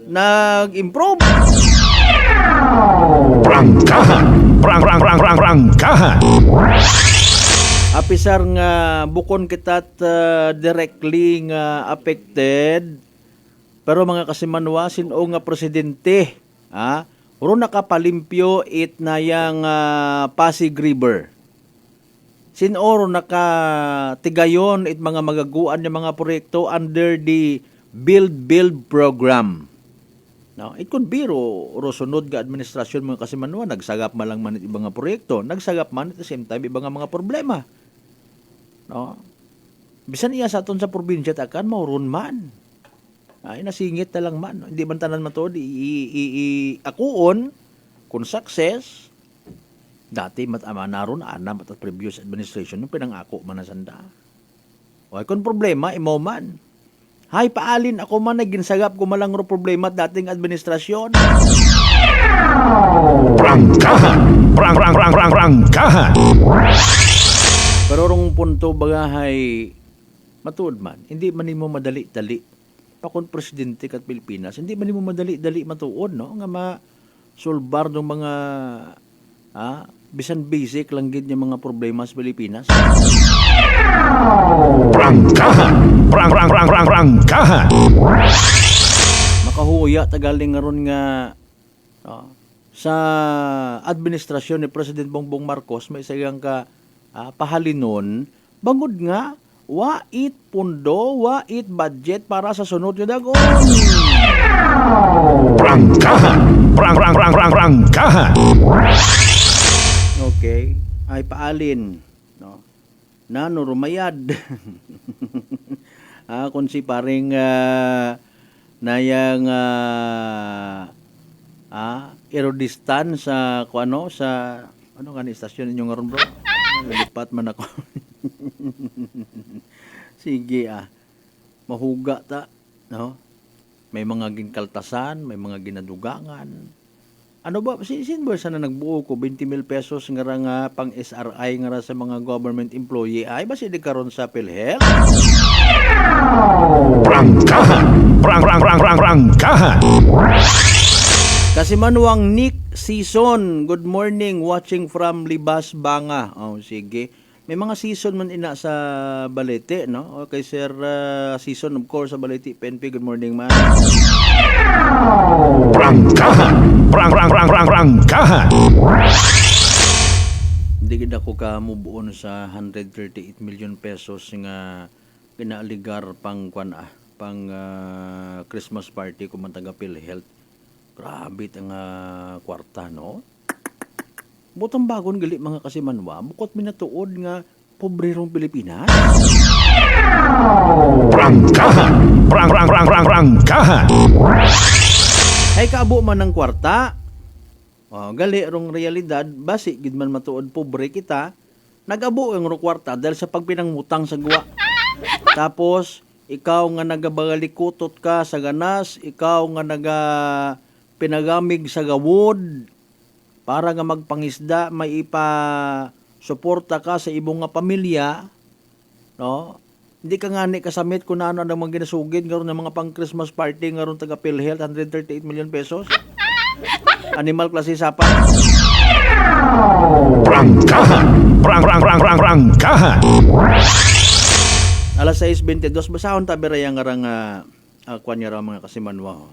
nag-improve. Prangkahan. Apisar nga bukon kitat directly nga affected pero mga kasimanwa sino nga presidente uro nakapalimpyo it na yang Pasig River. Sino ro nakatigayon it mga magaguan yung mga proyekto under the Build program. No, it could be ro sunod ga administrasyon mga kasimanwa nagsagap malang man it ibang nga proyekto, nagsagap man at the same time ibang nga mga problema. No. Bisan iya sa aton sa probinsya takan mauron man. Ay nasingit na lang man. Hindi man tanan man to akuon kung success dati matama naron anam at previous administration yung pinangako man na sanda. O kung problema imo man. Hay paalin ako man naginsagap ko malang ro problema at dating administrasyon. Prangkahan. Pero rong punto bagahay matuod man, hindi man nimo madali-dali. Pakon presidente kat Pilipinas, hindi man nimo madali-dali matuod no nga ma-solbar ng mga bisan basic lang gid nga mga problema sa Pilipinas. Prangkahan. Makahuya tagaling ngaron nga sa administrasyon ni President Bongbong Marcos may isang ka pahalinon bangod nga wait pundo, wait budget para sa sunod yung dagon. Prangkahan. Okay, ay paalin no. Nano rumayad. Kung si paring nayang Irodistan sa ano nga ni istasyon ninyo ngaron bro? Lipat man ako. Sige mahuga ta, no? May mga ginkaltasan, may mga ginadugangan. Ano ba, sin ba sana nagbuo ko 20,000 pesos nga pang SRI nga sa mga government employee ay ba di karon sa PhilHealth? Prangkahan. Kasi manuang Nick Season, good morning, watching from Libas, Banga. Sige. May mga season man ina sa Balete, no? Okay, Sir Season, of course, sa Balete, PNP, good morning, man. Prangkahan. Hindi gid ako ka mubuon sa 138 million pesos nga pinaaligar pang Christmas party ko man taga PhilHealth. Grabe ang kwarta, no? Butang bagon gali mga kasimanwa, bukod minatuod nga pobrerong Pilipinas. Prangkahan. Ay kaabo man ng kwarta. Gali rong realidad, basi gid man matuod pobre kita, nagabo ang kwarta dahil sa pagpinangutang sa guwa. Tapos ikaw nga nagabagalikutot ka sa ganas, ikaw nga pinagamig sa gawod para nga magpangisda, may suporta ka sa ibong nga pamilya, no? Hindi ka ngani kasamit kung ano ang mga ginasugid ngayon ng mga pang Christmas party ngayon taga PhilHealth 138 million pesos. Animal klase sapa. Prangkahan. Alas 6:22 basahon tabiraya nga kwan niya mga kasimanwa.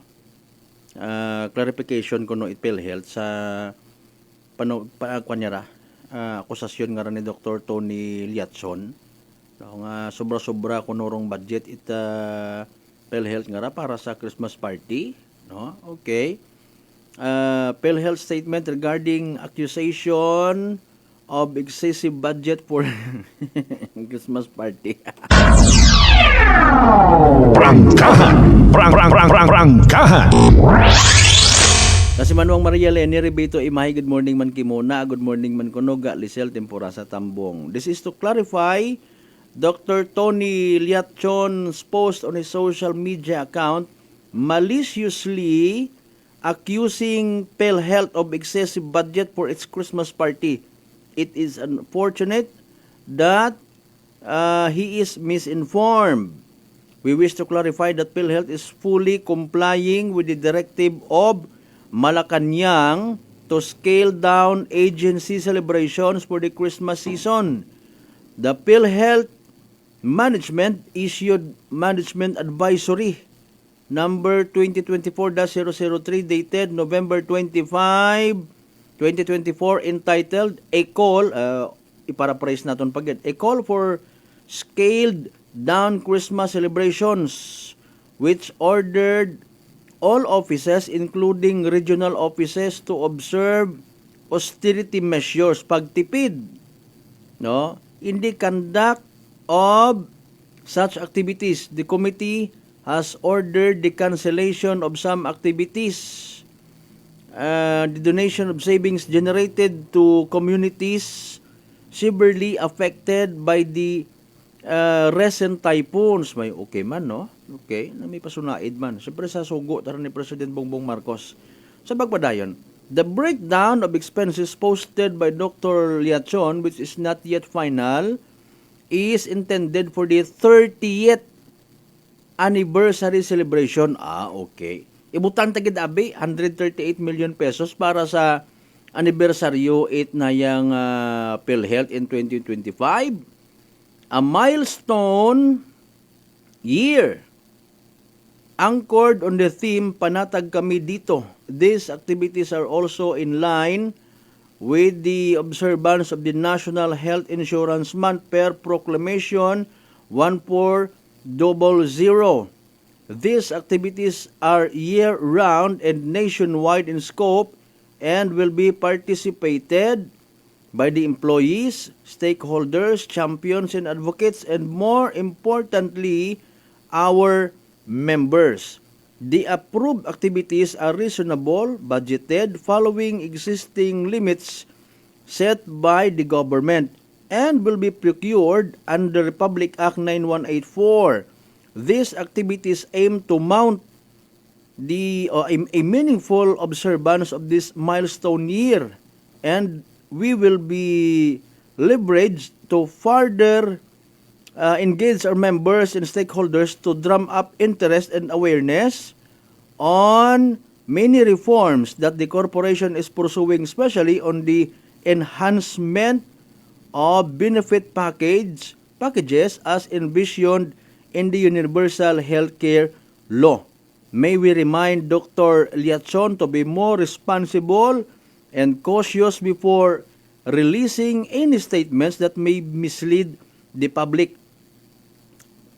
Clarification ko no PhilHealth sa akusasyon nga ni Dr. Tony Liatson, nga sobra-sobra kuno rong budget PhilHealth nga para sa Christmas party, no? Okay. PhilHealth statement regarding accusation of excessive budget for Christmas party. Prangkahan. Kasi manuang Maria Leni Rebito Imahay, good morning man Kimona, good morning man Kunoga, Lisel Tempura sa Tambong. This is to clarify Dr. Tony Liatchon's post on his social media account maliciously accusing PhilHealth of excessive budget for its Christmas party. It is unfortunate that he is misinformed. We wish to clarify that PhilHealth is fully complying with the directive of Malacanang to scale down agency celebrations for the Christmas season. The PhilHealth management issued management advisory number 2024-003 dated November 25, 2024 entitled A Call, iparaphrase natin pagit, A Call for Scaled Down Christmas Celebrations, which ordered all offices including regional offices to observe austerity measures, pagtipid, no, in the conduct of such activities. The committee has ordered the cancellation of some activities, the donation of savings generated to communities severely affected by the recent typhoons. May okay man, no? Okay, na may pasunaid man. Siyempre sa sugo tara ni President Bongbong Marcos. Sa pagpadayon, the breakdown of expenses posted by Dr. Liatchon, which is not yet final, is intended for the 30th anniversary celebration. Okay. Ibutan tagid abi 138 million pesos para sa anibersaryo 8 na yang PhilHealth in 2025. A milestone year anchored on the theme Panatag Kami Dito. These activities are also in line with the observance of the National Health Insurance Month per Proclamation 1400. These activities are year-round and nationwide in scope and will be participated by the employees, stakeholders, champions, and advocates, and more importantly, our members. The approved activities are reasonable, budgeted, following existing limits set by the government, and will be procured under Republic Act 9184. These activities aim to mount a meaningful observance of this milestone year, and we will be leveraged to further engage our members and stakeholders to drum up interest and awareness on many reforms that the corporation is pursuing, especially on the enhancement of benefit packages as envisioned in the Universal Healthcare Law. May we remind Dr. Liachon to be more responsible and cautious before releasing any statements that may mislead the public.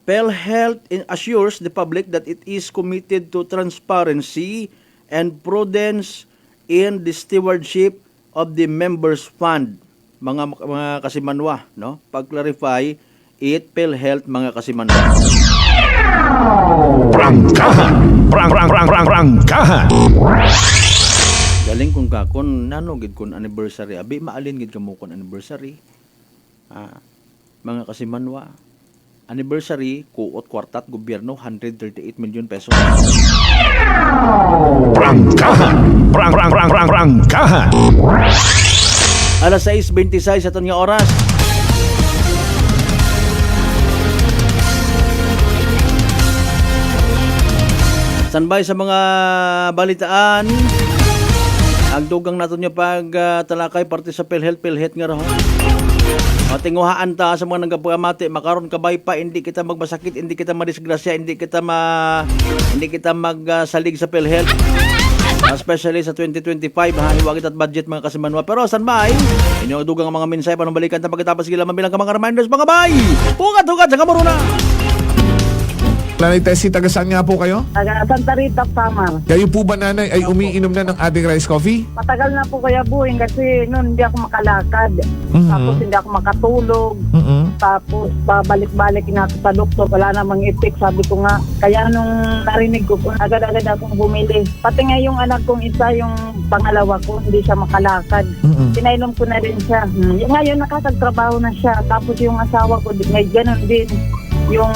PhilHealth assures the public that it is committed to transparency and prudence in the stewardship of the members' fund. Mga kasimanwa, no? Pag-clarify, it PhilHealth, mga kasimanwa. Prangkahan. Galing kung kakon, nanogid kun anniversary. Abi, maalin gid kamo kun anniversary. Mga kasimanwa, anniversary, kuot kwartat gobyerno, 138 million pesos. Prangkahan. Alas 6:26 aton nga oras. Standby sa mga balitaan. Ang dugang nato niya pag talakay parte sa PhilHealth nga raho. Tinguhaan ta sa mga nagapamati, makaron kabay pa, hindi kita magbasakit, hindi kita madisgrasya, hindi kita magsalig sa PhilHealth. Especially sa 2025, hiwagit at budget mga kasimanwa. Pero standby, inyong dugang mga minsay, panong-balikan ta pagkatapos sila mabilang ka mga reminders mga bay. Hugat sa kamuruna. Nanay Tessie, taga saan nga po kayo? Taga Santa Rita, Samar. Kayo po ba, nanay, ay umiinom na ng ating rice coffee? Matagal na po Kuya Buing kasi noon hindi ako makalakad. Tapos hindi ako makatulog. Tapos babalik-balik na ako sa doktor. Wala namang effect. Sabi ko nga, kaya nung narinig ko, agad-agad akong bumili. Pati nga yung anak kong isa, yung pangalawa ko, hindi siya makalakad. Pinainom ko na rin siya. Ngayon nakakagtrabaho na siya. Tapos yung asawa ko, may ganun din. Yung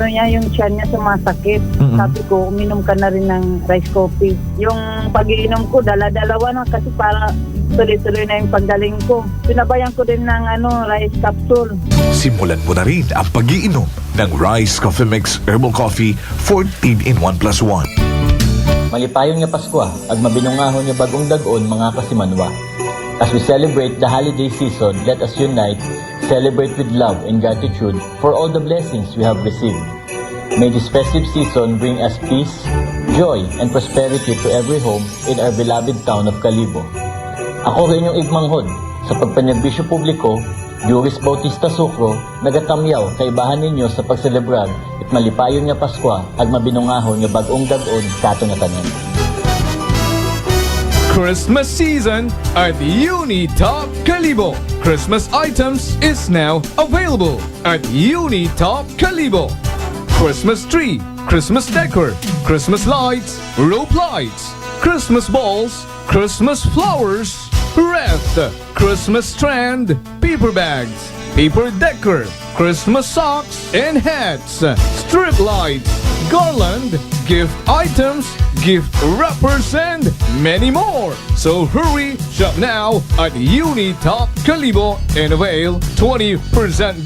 yung tiyan niya sumasakit. Sabi ko, uminom ka na rin ng rice coffee. Yung pag-iinom ko, dala-dalawa na kasi para tuloy-tuloy na yung paggaling ko. Pinabayan ko din ng rice capsule. Simulan mo na rin ang pag-iinom ng Rice Coffee Mix Herbal Coffee 14 in 1 plus 1. Malipayon nga Pasko, ag mabinungahon nga bagong dagon mga kasimanwa. As we celebrate the holiday season, let us unite, celebrate with love and gratitude for all the blessings we have received. May this festive season bring us peace, joy, and prosperity to every home in our beloved town of Calibo. Ako rin yung igmanghod sa pagpanerbisyo publiko, Juris Bautista Sucro, nagatamyaw kaibahan ninyo sa pagselebrar at malipayon nga Pasko ag mabinungahon nga bagong dagon kato nga tanan. Christmas season at Unitop Calibo. Christmas items is now available at Unitop Calibo. Christmas tree, Christmas decor, Christmas lights, rope lights, Christmas balls, Christmas flowers, wreath, Christmas strand, paper bags, paper decor, Christmas socks and hats, strip lights, garland, gift items, gift wrappers, and many more. So hurry, shop now at Unitop Calibo and avail 20%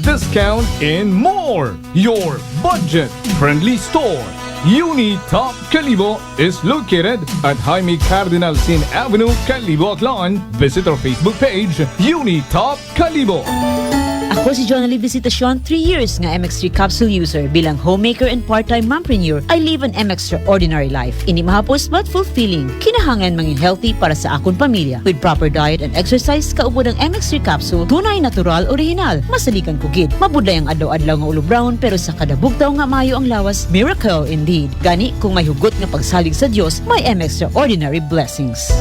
discount and more. Your budget-friendly store. Unitop Calibo is located at Jaime Cardinal Sin Avenue, Calibo, Aklan. Visit our Facebook page, Unitop Calibo. Ako si Jonalie Visitacion, 3 years nga MX3 capsule user. Bilang homemaker and part-time mompreneur, I live an extraordinary life. Ini mahapos but fulfilling. Kinahangan mangin healthy para sa akong pamilya. With proper diet and exercise, kaubod ang MX3 capsule, tunay, natural, original. Masalikan ko gid. Mabuday ang adlaw-adlaw nga ulo brown, pero sa kada bugtaw nga mayo ang lawas, miracle indeed. Gani, kung may hugot nga pagsalig sa Dios, may extraordinary blessings.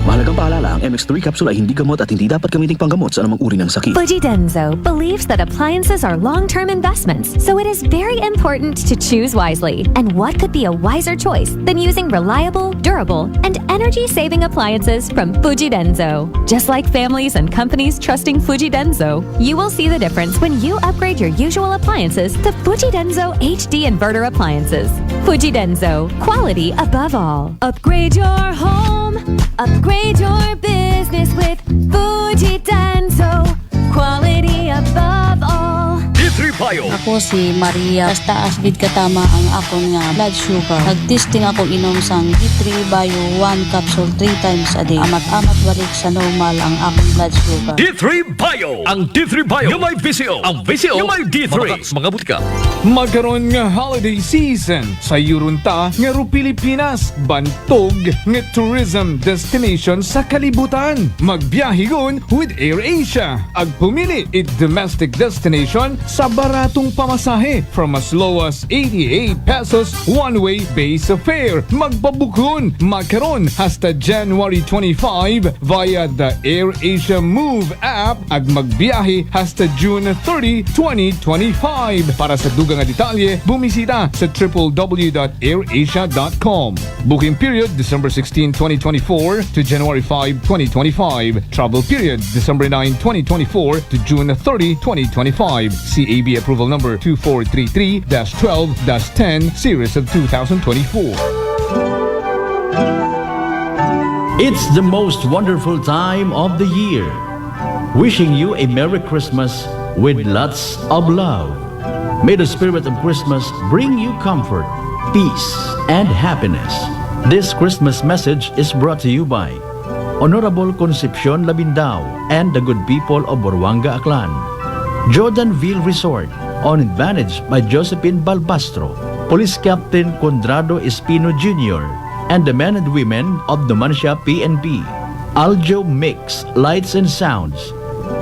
Mahalagang paalala, ang MX3 capsule ay hindi gamot at hindi dapat gamiting panggamot sa anumang uri ng sakit. Fujidenzo believes that appliances are long-term investments, so it is very important to choose wisely. And what could be a wiser choice than using reliable, durable, and energy-saving appliances from Fujidenzo? Just like families and companies trusting Fujidenzo, you will see the difference when you upgrade your usual appliances to Fujidenzo HD inverter appliances. Fujidenzo, quality above all. Upgrade your home, upgrade your business with Fujidenzo, quality above all. D3 Bio. Ako si Maria. Taas gid katama ang akon nga blood sugar. Nagtesting ako inom sang D3 Bio 1 capsule 3 times a day. Amat-amat balik sa normal ang akong blood sugar. D3 Bio. Ang D3 Bio yung may VCO. Ang VCO yung may D3. Mga butika. Magkaroon nga holiday season sa Yurunta nga ro Pilipinas, bantog nga tourism destination sa kalibutan. Magbiyahigon with AirAsia. Ag pumili it domestic destination sa baratong pamasahe from as low as 88 pesos one-way base fare. Magpabukon magkaroon hasta January 25 via the AirAsia Move app ag magbiyahe hasta June 30, 2025. Para sa dugang nga detalye, bumisita sa www.airasia.com. Booking period December 16, 2024 to January 5, 2025. Travel period December 9, 2024 to June 30, 2025. CAB approval number 2433-12-10 series of 2024. It's the most wonderful time of the year. Wishing you a Merry Christmas with lots of love. May the spirit of Christmas bring you comfort, peace, and happiness. This Christmas message is brought to you by Honorable Concepcion Labindao and the good people of Boruanga, Aklan. Jordanville Resort, on advantage by Josephine Balbastro, Police Captain Condrado Espino Jr., and the men and women of the Mansha PNP. Aljo Mix, Lights and Sounds,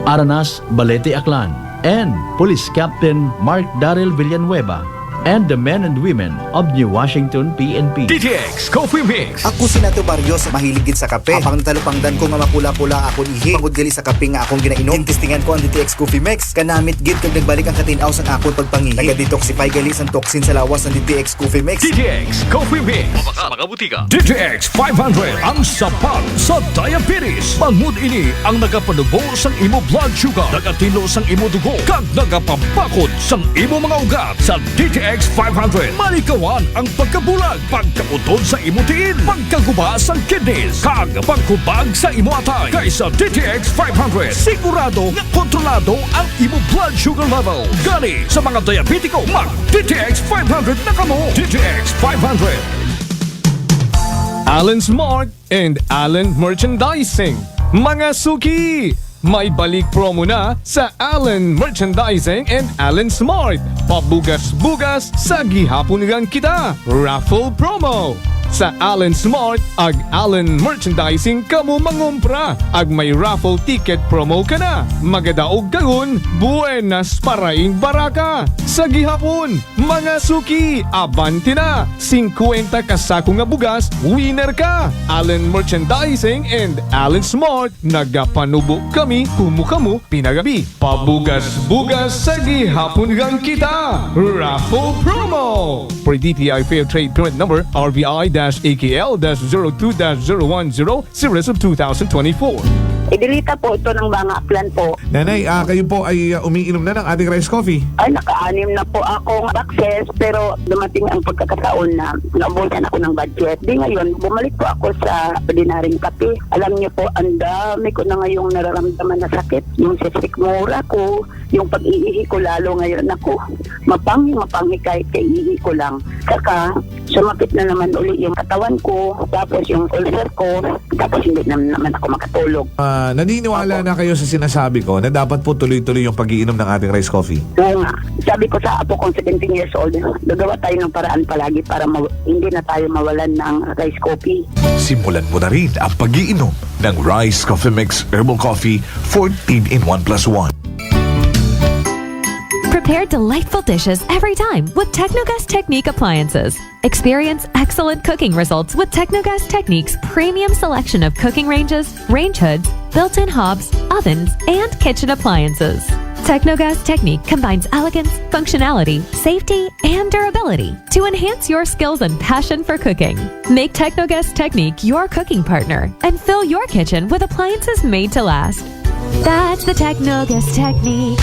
Aranas Balete Aklan, and Police Captain Mark Darrell Villanueva, and the men and women of New Washington PNP. DTX Coffee Mix. Ako si Nato Barrios, mahiligid sa kape. Apang talupangdan ko nga mapula-pula akong ihi. Pagod gali sa kape nga akong ginainom. Tintistingan ko ang DTX Coffee Mix. Kanamit gid kag nagbalik ang katinaw sang akong pagpangihi. Naga-detoxify gali sang toxin sa lawas ng DTX Coffee Mix. DTX Coffee Mix. Mga butika. DTX 500 ang sapat sa diabetes. Bangod ini ang nagapanubo sang imo blood sugar, nagatilo sang imo dugo, kag nagapabakod sang imo mga ugat. Sa DTX 500, malikawan ang pagkabulag, pagkautod sa imo tiil, pagkaguba sa kidneys, kag pagkubag sa imo atay. Kaysa DTX 500, sigurado nga kontrolado ang imo blood sugar level. Gani sa mga diabetiko, mag DTX 500 na kamo. DTX 500. Allen Smart and Allen Merchandising. Mga suki! May balik promo na sa Allen Merchandising and Allen Smart. Pabugas-bugas sa gihapon ngang kita. Raffle promo. Sa Allen Smart ag Allen Merchandising kamo mangumpra ag may raffle ticket promo ka na. Magadaog kagon, buenas paraing baraka. Sa gihapon, mga suki, abanti na. 50 kasako nga bugas, winner ka. Allen Merchandising and Allen Smart, nagapanubo kami kumukamu pinagabi. Pabugas-bugas sa gihapon ngang kita. Raffle promo. For DTI Fair Trade Permit Number RBI-AKL-02-010 series of 2024. Idilita po ito ng mga plan po. Nanay, kayo po ay umiinom na ng ating rice coffee. Ay, naka-anim na po akong access pero dumating ang pagkakataon na naubusan ako ng budget. Di ngayon, bumalik po ako sa ordinaryong kape. Alam niyo po, ang dami ko na ngayong nararamdaman na sakit. Yung sisikmura ko, yung pag-iihi ko lalo ngayon ako. Mapanghi kahit kaiihi ko lang. Saka, sumapit na naman uli yung katawan ko, tapos yung ulcer ko, tapos hindi naman ako makatulog. Naniniwala na kayo sa sinasabi ko na dapat po tuloy-tuloy yung pag-iinom ng ating rice coffee? Oo nga. Sabi ko sa apo kong 17 years old, gagawa tayo ng paraan palagi para hindi na tayo mawalan ng rice coffee. Simulan mo na rin ang pag-iinom ng Rice Coffee Mix Herbal Coffee 14 in 1+1. Prepare delightful dishes every time with Technogas Technique appliances. Experience excellent cooking results with Technogas Technique's premium selection of cooking ranges, range hoods, built-in hobs, ovens, and kitchen appliances. Technogas Technique combines elegance, functionality, safety, and durability to enhance your skills and passion for cooking. Make Technogas Technique your cooking partner and fill your kitchen with appliances made to last. That's the Technogas Technique.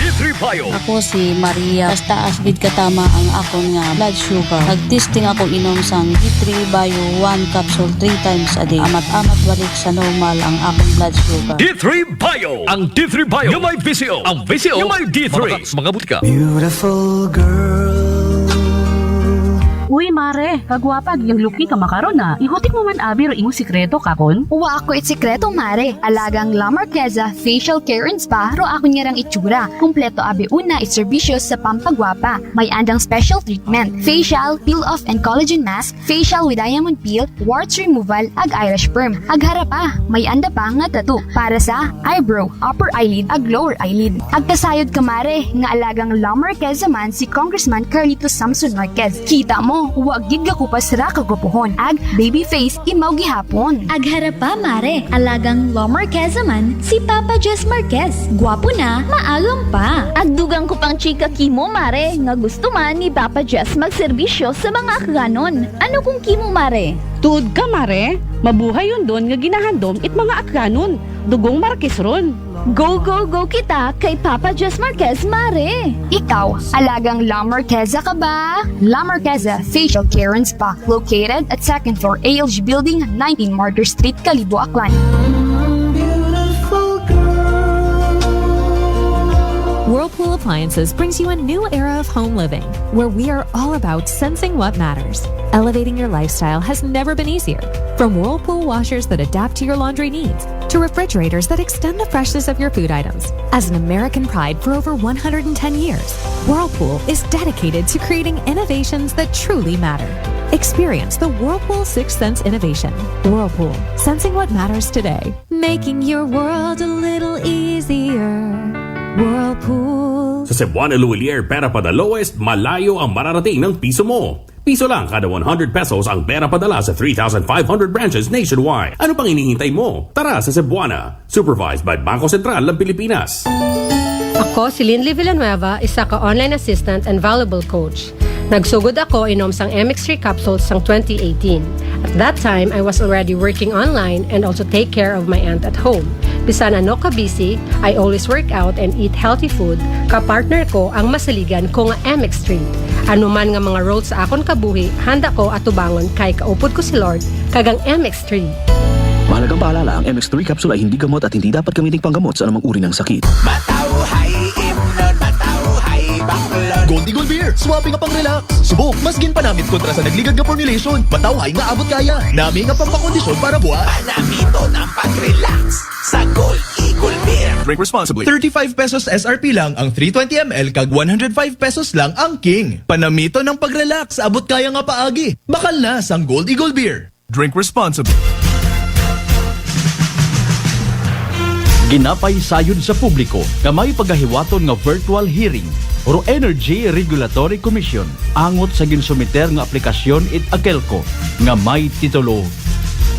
Ako si Maria. Basta asbid katama ang akon nga blood sugar. Nagtesting ako inom sang D3 Bio 1 capsule 3 times a day. Amat-amat balik sa normal ang akong blood sugar. D3 Bio! Ang D3 Bio yung may VCO. Ang VCO yung may D3. Mga butika. Beautiful girl. Uy, mare, kagwapag yung luki ka makaron na. Ihutik mo man abi ro imong sikreto kakon. Uwa ako sikreto, mare. Alagang La Marqueza Facial Care and Spa ro ako niyarang itsura. Kompleto abi una iserbisyo sa pampagwapa. May andang special treatment. Facial, peel-off and collagen mask, facial with diamond peel, warts removal, ag Irish perm. Ag harapa, may anda pa nga tattoo para sa eyebrow, upper eyelid, ag lower eyelid. Ag kasayod ka, mare, nga alagang La Marqueza man si Congressman Carlito Samson Marquez. Kita mo, huwag gid ko pa sira kagupuhon. Ag baby face imaw gihapon. Ag harapa, mare, alagang La Marqueza man si Papa Jess Marquez. Gwapo na, maalam pa. Ag dugang ko pang chika kimo, mare, nga gusto man ni Papa Jess magserbisyo sa mga akganon. Ano kung kimo, mare? Tuod ka, mare. Mabuhay yun doon nga ginahandom it mga akganon. Dugong Marquez ron. Go, go, go kita kay Papa Jess Marquez, mare. Ikaw, alagang La Marqueza ka ba? La Marqueza Facial Care and Spa, located at 2nd floor ALG Building, 19 Martyr Street, Calibo, Aklan. Whirlpool Appliances brings you a new era of home living, where we are all about sensing what matters. Elevating your lifestyle has never been easier. From Whirlpool washers that adapt to your laundry needs, to refrigerators that extend the freshness of your food items. As an American pride for over 110 years, Whirlpool is dedicated to creating innovations that truly matter. Experience the Whirlpool Sixth Sense innovation. Whirlpool, sensing what matters today. Making your world a little easier. Whirlpool. Sa Cebuana Luwilier, pera pa the lowest, malayo ang mararating ng piso mo. Piso lang kada 100 pesos ang pera padala sa 3,500 branches nationwide. Ano pang hinihintay mo? Tara sa Cebuana. Supervised by Bangko Sentral ng Pilipinas. Ako si Linley Villanueva, isa ka online assistant and valuable coach. Nagsugod ako inom sang MX3 capsules sang 2018. At that time, I was already working online and also take care of my aunt at home. Bisan ano ka busy, I always work out and eat healthy food. Kapartner ko ang masaligan ko nga MX3. Ano man nga mga roles sa akon kabuhi, handa ko atubangon kay kaupod ko si Lord kagang MX3. Mahalagang paalala, ang MX3 capsule ay hindi gamot at hindi dapat gamitin panggamot sa anumang uri ng sakit. Matauhay, imnon, matauhay, baklon. Gold Eagle Beer, swabe nga pang relax. Subok, masgin pa namin kontra sa nagligad nga formulation. Matauhay nga abot kaya. Nami nga pampakondisyon para buhat. Panamito ng pag-relax sa Gold Eagle Beer. Drink responsibly. 35 pesos SRP lang ang 320 ml kag 105 pesos lang ang King. Panamito ng pag-relax, abot kaya nga paagi. Bakal na sang Gold Eagle Beer. Drink responsibly. Ginapay sayod sa publiko nga may pagahiwaton nga virtual hearing o Energy Regulatory Commission angot sa ginsumiter nga aplikasyon it Akelco nga may titulo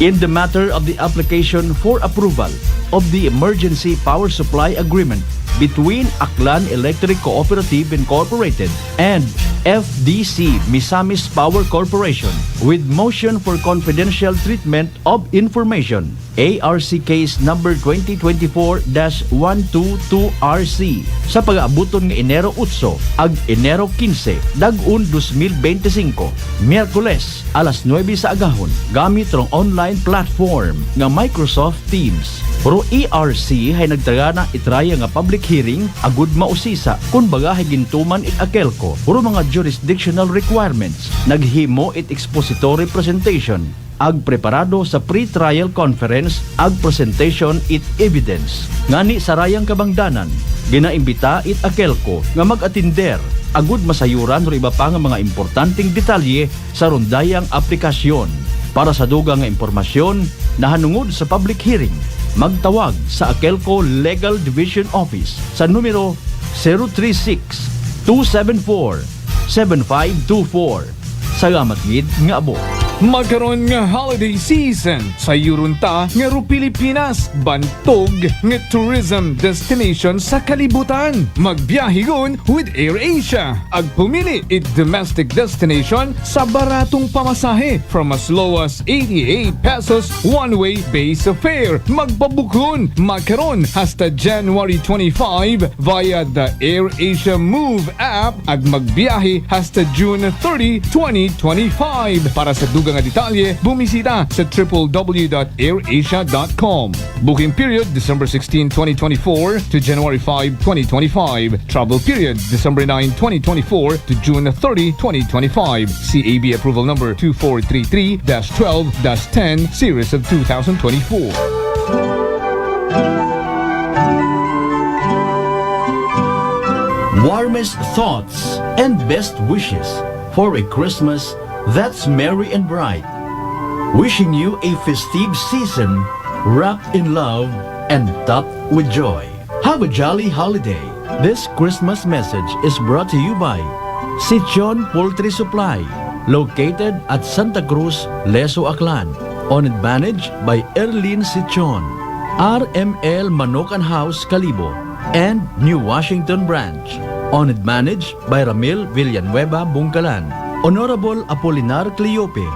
in the matter of the application for approval of the Emergency Power Supply Agreement between Aklan Electric Cooperative Incorporated and FDC Misamis Power Corporation with motion for confidential treatment of information ARC case number 2024-122RC sa pag-aabuton nga Enero 8 ag Enero 15 dag-un 2025 Miyerkules alas 9 sa agahon gamit rong online platform nga Microsoft Teams. Pero ERC hay nagtaga na itraya nga public hearing agud mausisa kun baga gintuman it Akelco puro mga jurisdictional requirements naghimo it expository presentation ag preparado sa pre-trial conference ag presentation it evidence ngani sa rayang kabangdanan ginaimbita it Akelco nga mag-atinder agud masayuran o iba pa nga mga importanteng detalye sa rondayang aplikasyon. Para sa dugang nga impormasyon nahanungod sa public hearing magtawag sa Akelco Legal Division Office sa numero 274-7524. Salamat gid nga abo. Magkaroon nga holiday season sa Yurunta nga ro Pilipinas, bantog nga tourism destination sa kalibutan. Magbiyahigon with AirAsia. Ag pumili it domestic destination sa baratong pamasahe from as low as 88 pesos one-way base fare. Magpabukon magkaroon hasta January 25 via the AirAsia Move app. Ag magbiyahe hasta June 30, 2025. Para sa dugang nga detalye, bumisita sa www.airasia.com. Booking period December 16, 2024 to January 5, 2025. Travel period December 9, 2024 to June 30, 2025. CAB approval number 2433-12-10 series of 2024. Warmest thoughts and best wishes for a Christmas that's merry and bright. Wishing you a festive season wrapped in love and topped with joy. Have a jolly holiday. This Christmas message is brought to you by Sichon Poultry Supply, located at Santa Cruz, Leso, Aklan. Owned and managed by Erlene Sichon. RML Manokan House, Calibo, and New Washington Branch. Owned and managed by Ramil Villanueva, Bungkalan. Honorable Apolinar Cleope,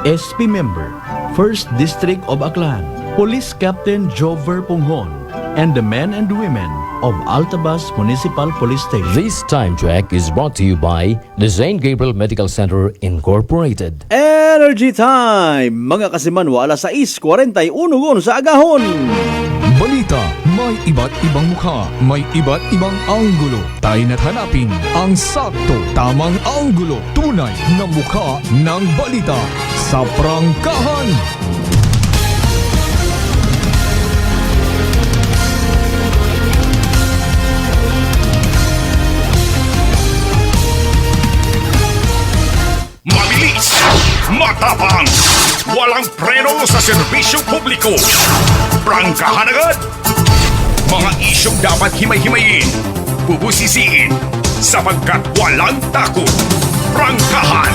SP Member, 1st District of Aklan, Police Captain Jover Punghon, and the men and women of Altabas Municipal Police Station. This time check is brought to you by the St. Gabriel Medical Center Incorporated. Energy Time! Mga kasimanwa, alas 6:41 sa agahon. Balita, may iba't ibang mukha, may iba't ibang anggulo. Tayo na't hanapin ang sakto, tamang anggulo, tunay na mukha ng balita sa prangkahan. Mabilis, matapang, walang preno sa serbisyo publiko. Prangkahan agad! Mga isyong dapat himay-himayin, bubusisiin, sapagkat walang takot. Prangkahan!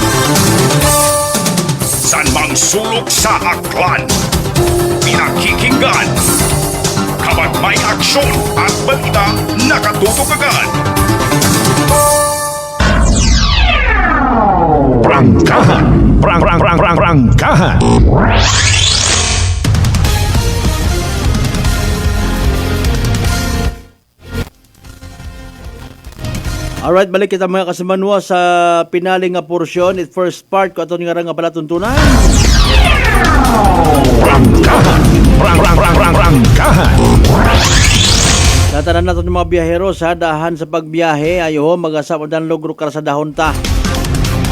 San mang sulok sa aklan, pinakikinggan. Kapag may aksyon at balita, nakatutok agad. Prangkahan! Prangkahan! Alright, balik kita mga kasimanwa sa pinaling nga porsyon. It first part ko ato nga nga pala tuntunan. Prangkahan! Prangkahan! Tatanan natin ng mga biyahero sa dahan sa pagbiyahe. Ayo magasap ang logro kar sa dahon ta.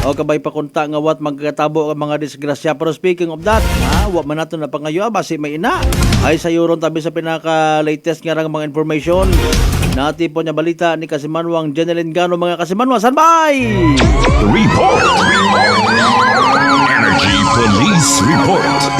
O kabay pakunta nga wat magkatabo ang mga disgrasya. Pero speaking of that, wa man nato na pangayo basi may ina. Ay sa yuron tabi sa pinaka-latest nga rang mga information. Nati po niya balita ni Kasimanwang Jeneline Gano, mga Kasimanwa. Sanbay! Report! Energy Police Report.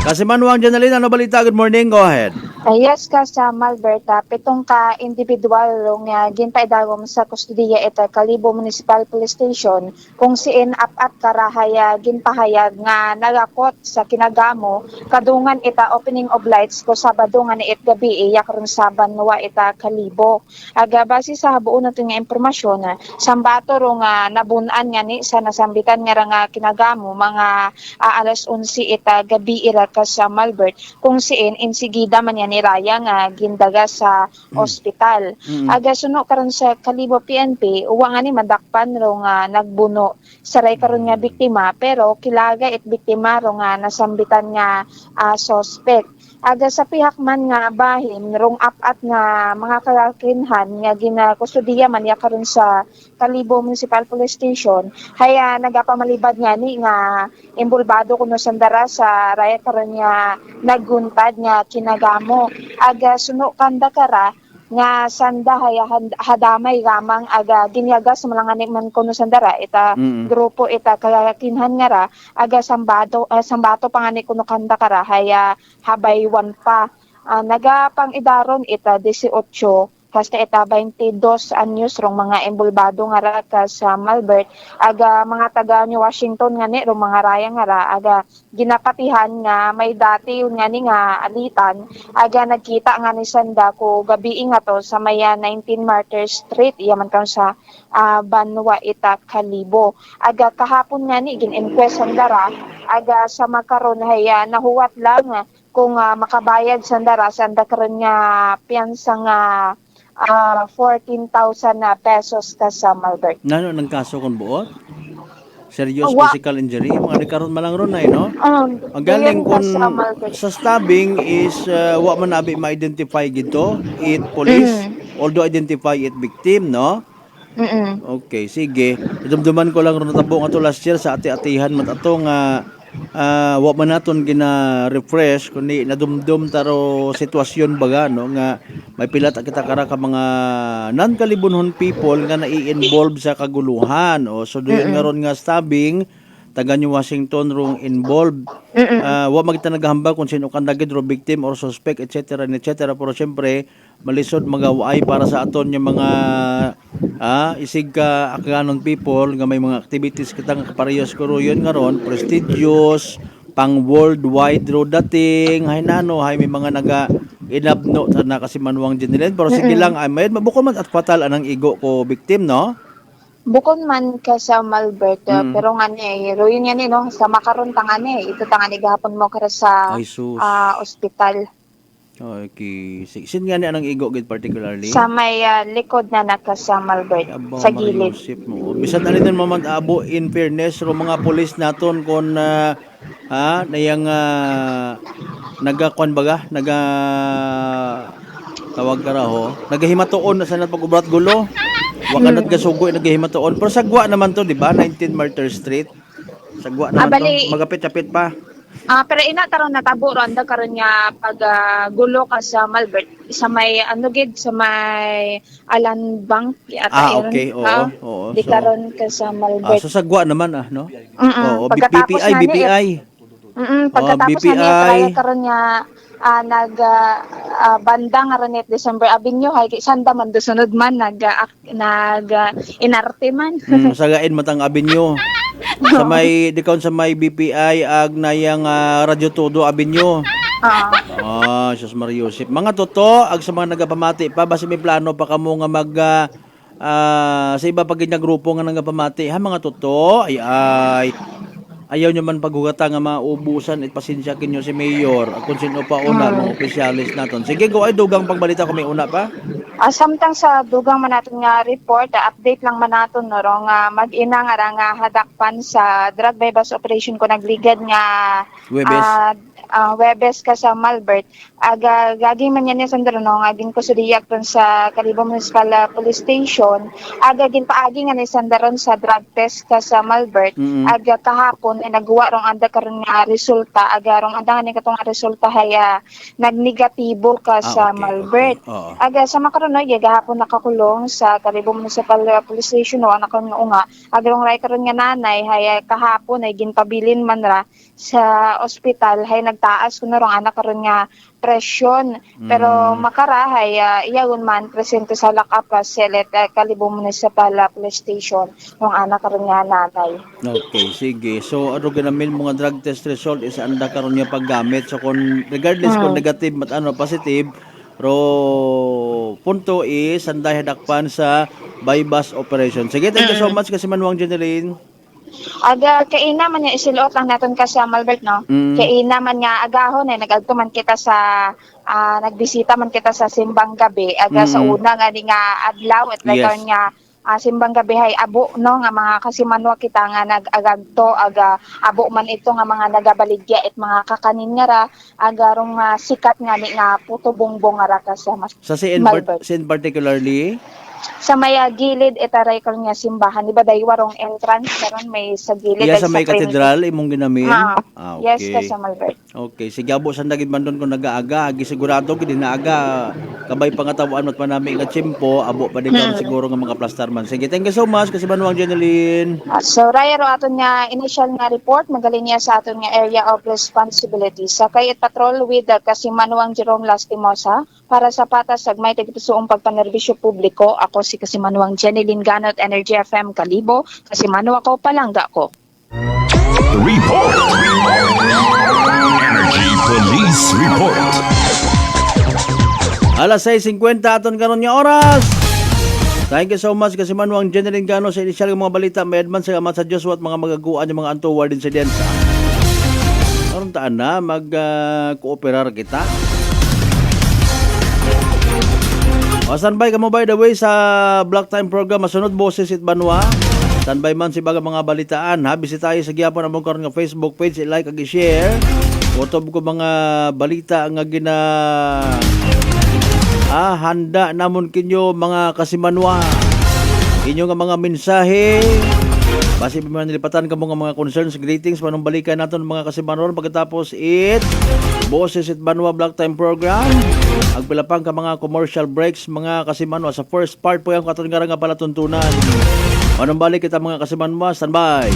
Kasimanwang Jeneline, ano balita? Good morning, go ahead. Yes, ka sa Malberta, 7 ka individual nga ginpaidagom sa kustudiya ita Calibo Municipal Police Station kung siin up karahaya ginpahayag nga nagakot sa kinagamo kadungan ita opening of lights ko Sabado nga niit gabi iya karon Saban wa ita Calibo. Aga base sa habuon nato nga impormasyon sambato ro nga nabunan nga ni sa nasambitan nga kinagamo mga alas 11 ita gabi ira ka sa Malbert kung siin insigida man yan ni Raya nga gindaga sa ospital. Aga suno karon sa Calibo PNP uwa nga ni madakpan ro nga nagbuno saray karon nga biktima pero kilaga it biktima ro nga nasambitan nga suspect. Aga sa pihak man nga bahin rong apat nga mga kalakinhan nga ginakustudiya man ya karon sa Calibo Municipal Police Station haya nagapamalibad nga ni nga imbulbado kuno sandara sa raya karon nga nagguntad nga kinagamo. Aga suno kanda kara nga sanda haya hadamay gamang aga dinyaga sa mga man kuno sandara ita grupo ita kalakinhan nga ra aga sambato pangani kuno kanda kara haya habay 1 pa nagapang idaron ita 18 kasta eta 22 anyos rong mga embulbado nga ra ka sa Malbert, aga mga taga New Washington nga ni rong mga raya nga ra, aga ginapatihan nga may dati yun nga ni nga alitan, aga nagkita nga ni Sanda ko gabi nga to sa maya 19 Martyr Street, yaman kan sa Banwa ita Kalibo. Aga kahapon nga ni gin-inquest Sandara, aga sa makaron haya nahuwat lang kung makabayad Sandara sanda karon nga piyansa nga 14,000 pesos ka sa Malbert. Nano nang kaso kon buot? Serious physical injury? Mga nagkaroon malang ron ay, no? Ang galing kon sa stabbing is wa man abi ma-identify gito it police, although identify it victim, no? Okay, sige. Dumduman ko lang ron natabo nga to last year sa ati-atihan mat ato nga wa man naton gina-refresh kundi nadumdum taro sitwasyon baga no nga may pilat kita kara ka mga non-kalibunhon people nga nai-involve sa kaguluhan o so doon nga ron nga stabbing taga New Washington rong involved. Wa magita naghamba kung sino kan dagid ro victim or suspect etc. pero syempre malisod magawaay para sa aton yung mga isig ka Akganon people nga may mga activities kitang kaparehas ko yun nga ron prestigious pang worldwide ro dating hay nano hay may mga naga inabno na kasi manuang general pero sige lang ay may mabuko man at fatal anang igo ko victim no. Bukod man ka sa Malbert, pero nga ni, ruin yan no, sa makaron tanga ni, ito tanga ni gahapon mo kara sa ospital. Okay. Sin nga ni anong igo gid particularly? Sa may likod na naka sa Malbert, sa gilid. Bisan alin din mamang abo in fairness ro mga pulis naton kon nayang nagakon baga, tawag karaho, nagahimatoon na sa pag-ubrat gulo. Wakanat gasugo nagahimatoon. Pero sagwa naman to, di ba? 19 Martyr Street. Sagwa naman to. Magapit-apit pa. Pero ina karon natabo ron da karon nga pag gulo ka sa Malbert sa may gid sa may Alan Bank ata okay. Oo. Di karon ka sa Malbert. So sagwa naman no? Oo, Pagkatapos BPI. Pagkatapos na karon nga banda nga ron December Avenue hay sanda man sunod man nag inarte man. Sagain matang Avenue. Sa may dikon sa may BPI ag nayang Radyo Todo Avenue. Jesus Mario Joseph. Mga toto ag sa mga nagapamati pa basi may plano pa kamo nga mag sa iba pag nga grupo nga nagapamati ha mga toto ay ayaw nyo man paghugata nga maubusan at pasensya kinyo si Mayor kung sino pa una mga opisyalis naton. Sige, go ay dugang pagbalita ko may una pa. Samtang sa dugang man natin nga report, update lang man natin no, nga mag-ina nga hadakpan sa drug bypass operation ko nagligad nga Webes ka sa Malbert. Gaging man yan sa Sandro, aging kusudiyak dun sa Kalibo Municipal Police Station. Gaging paagi nga ni Sandaron sa drug test ka sa Malbert. Kahapon ay nagawa rong anda karon nga resulta. Rong anda nga ni katong resulta haya nagnegatibo ka sa Malbert. Sa makaron gahapon nakakulong sa Kalibo Municipal Police Station anak nga unga. Rong ray karon nga nanay haya kahapon ay ginpabilin man ra sa ospital hay nagtaas kuno rong anak karon nga presyon pero makarahay iyagon man presente sa lakap Selet Kalibo Municipal Police Station rong anak karon nga nanay. Okay, sige. So ano ganamin mga drug test result is anda karon nga paggamit so kung regardless kung negative mat positive ro punto is anday hadakpan sa bypass operation. Sige, thank you so much kasi Manuang Jeneline. Kaina man nga isilot lang natin kasi Malbert no. Kaina man nga agahon nagadto man kita sa nagbisita man kita sa simbang gabi sa una nga ni nga adlaw at nga simbang gabi hay abo no nga mga kasimanwa kita nga nag-agagto abo man ito nga mga nagabaligya at mga kakanin nga ra agarong sikat nga ni nga puto bongbong nga ra ka sa sa sin particularly sa may gilid itaray ko nga simbahan, di ba day warong entrance karon may sa gilid Iya ay sa may Trinity. katedral imong ginamin. Okay. Yes, ka sa Malbert. Okay, sige abo sa dagit man doon kung nag-aaga, agi sigurado gid naaga. Kabay pangatawaan mat manami nga tiyempo, abo pa din karon siguro nga mga plaster man. Sige, thank you so much kasi Manuang Jeneline. So rayaro aton nga initial nga report magaling niya sa aton nga area of responsibility sa kayit patrol with kasi Manuang Jerome Lastimosa para sa patas sagmay tagpusoong pagpanerbisyo publiko. Ako si kasi Manuang Jeneline Ganot, Energy FM Kalibo, kasi Manu ako palangga ko. Report! Energy Police Report! Alas 6:50 aton karon nga oras. Thank you so much kasi Manuang Jeneline Gano sa inisyal nga mga balita. May advance sa amat sa Diyos at mga magaguan yung mga untoward incidents. Karon taan na mag-cooperar kita. O, standby ka mo by the way sa Black Time program. Masunod boses it Banwa. Standby man si baga mga balitaan. Ha? Bisita tayo sa Gyapon among karon nga Facebook page. I-like ag i-share. Utob ko mga balita nga handa namon kinyo mga kasimanwa. Inyo nga mga mensahe. Basi man nilipatan ka mga concerns, greetings, manong balikan natin mga kasimanwa pagkatapos Boses it Banwa Black Time program. Agpilapang ka mga commercial breaks mga kasimanwa. Sa first part po yung katungarang nga palatuntunan. Manong balik kita mga kasimanwa. Standby.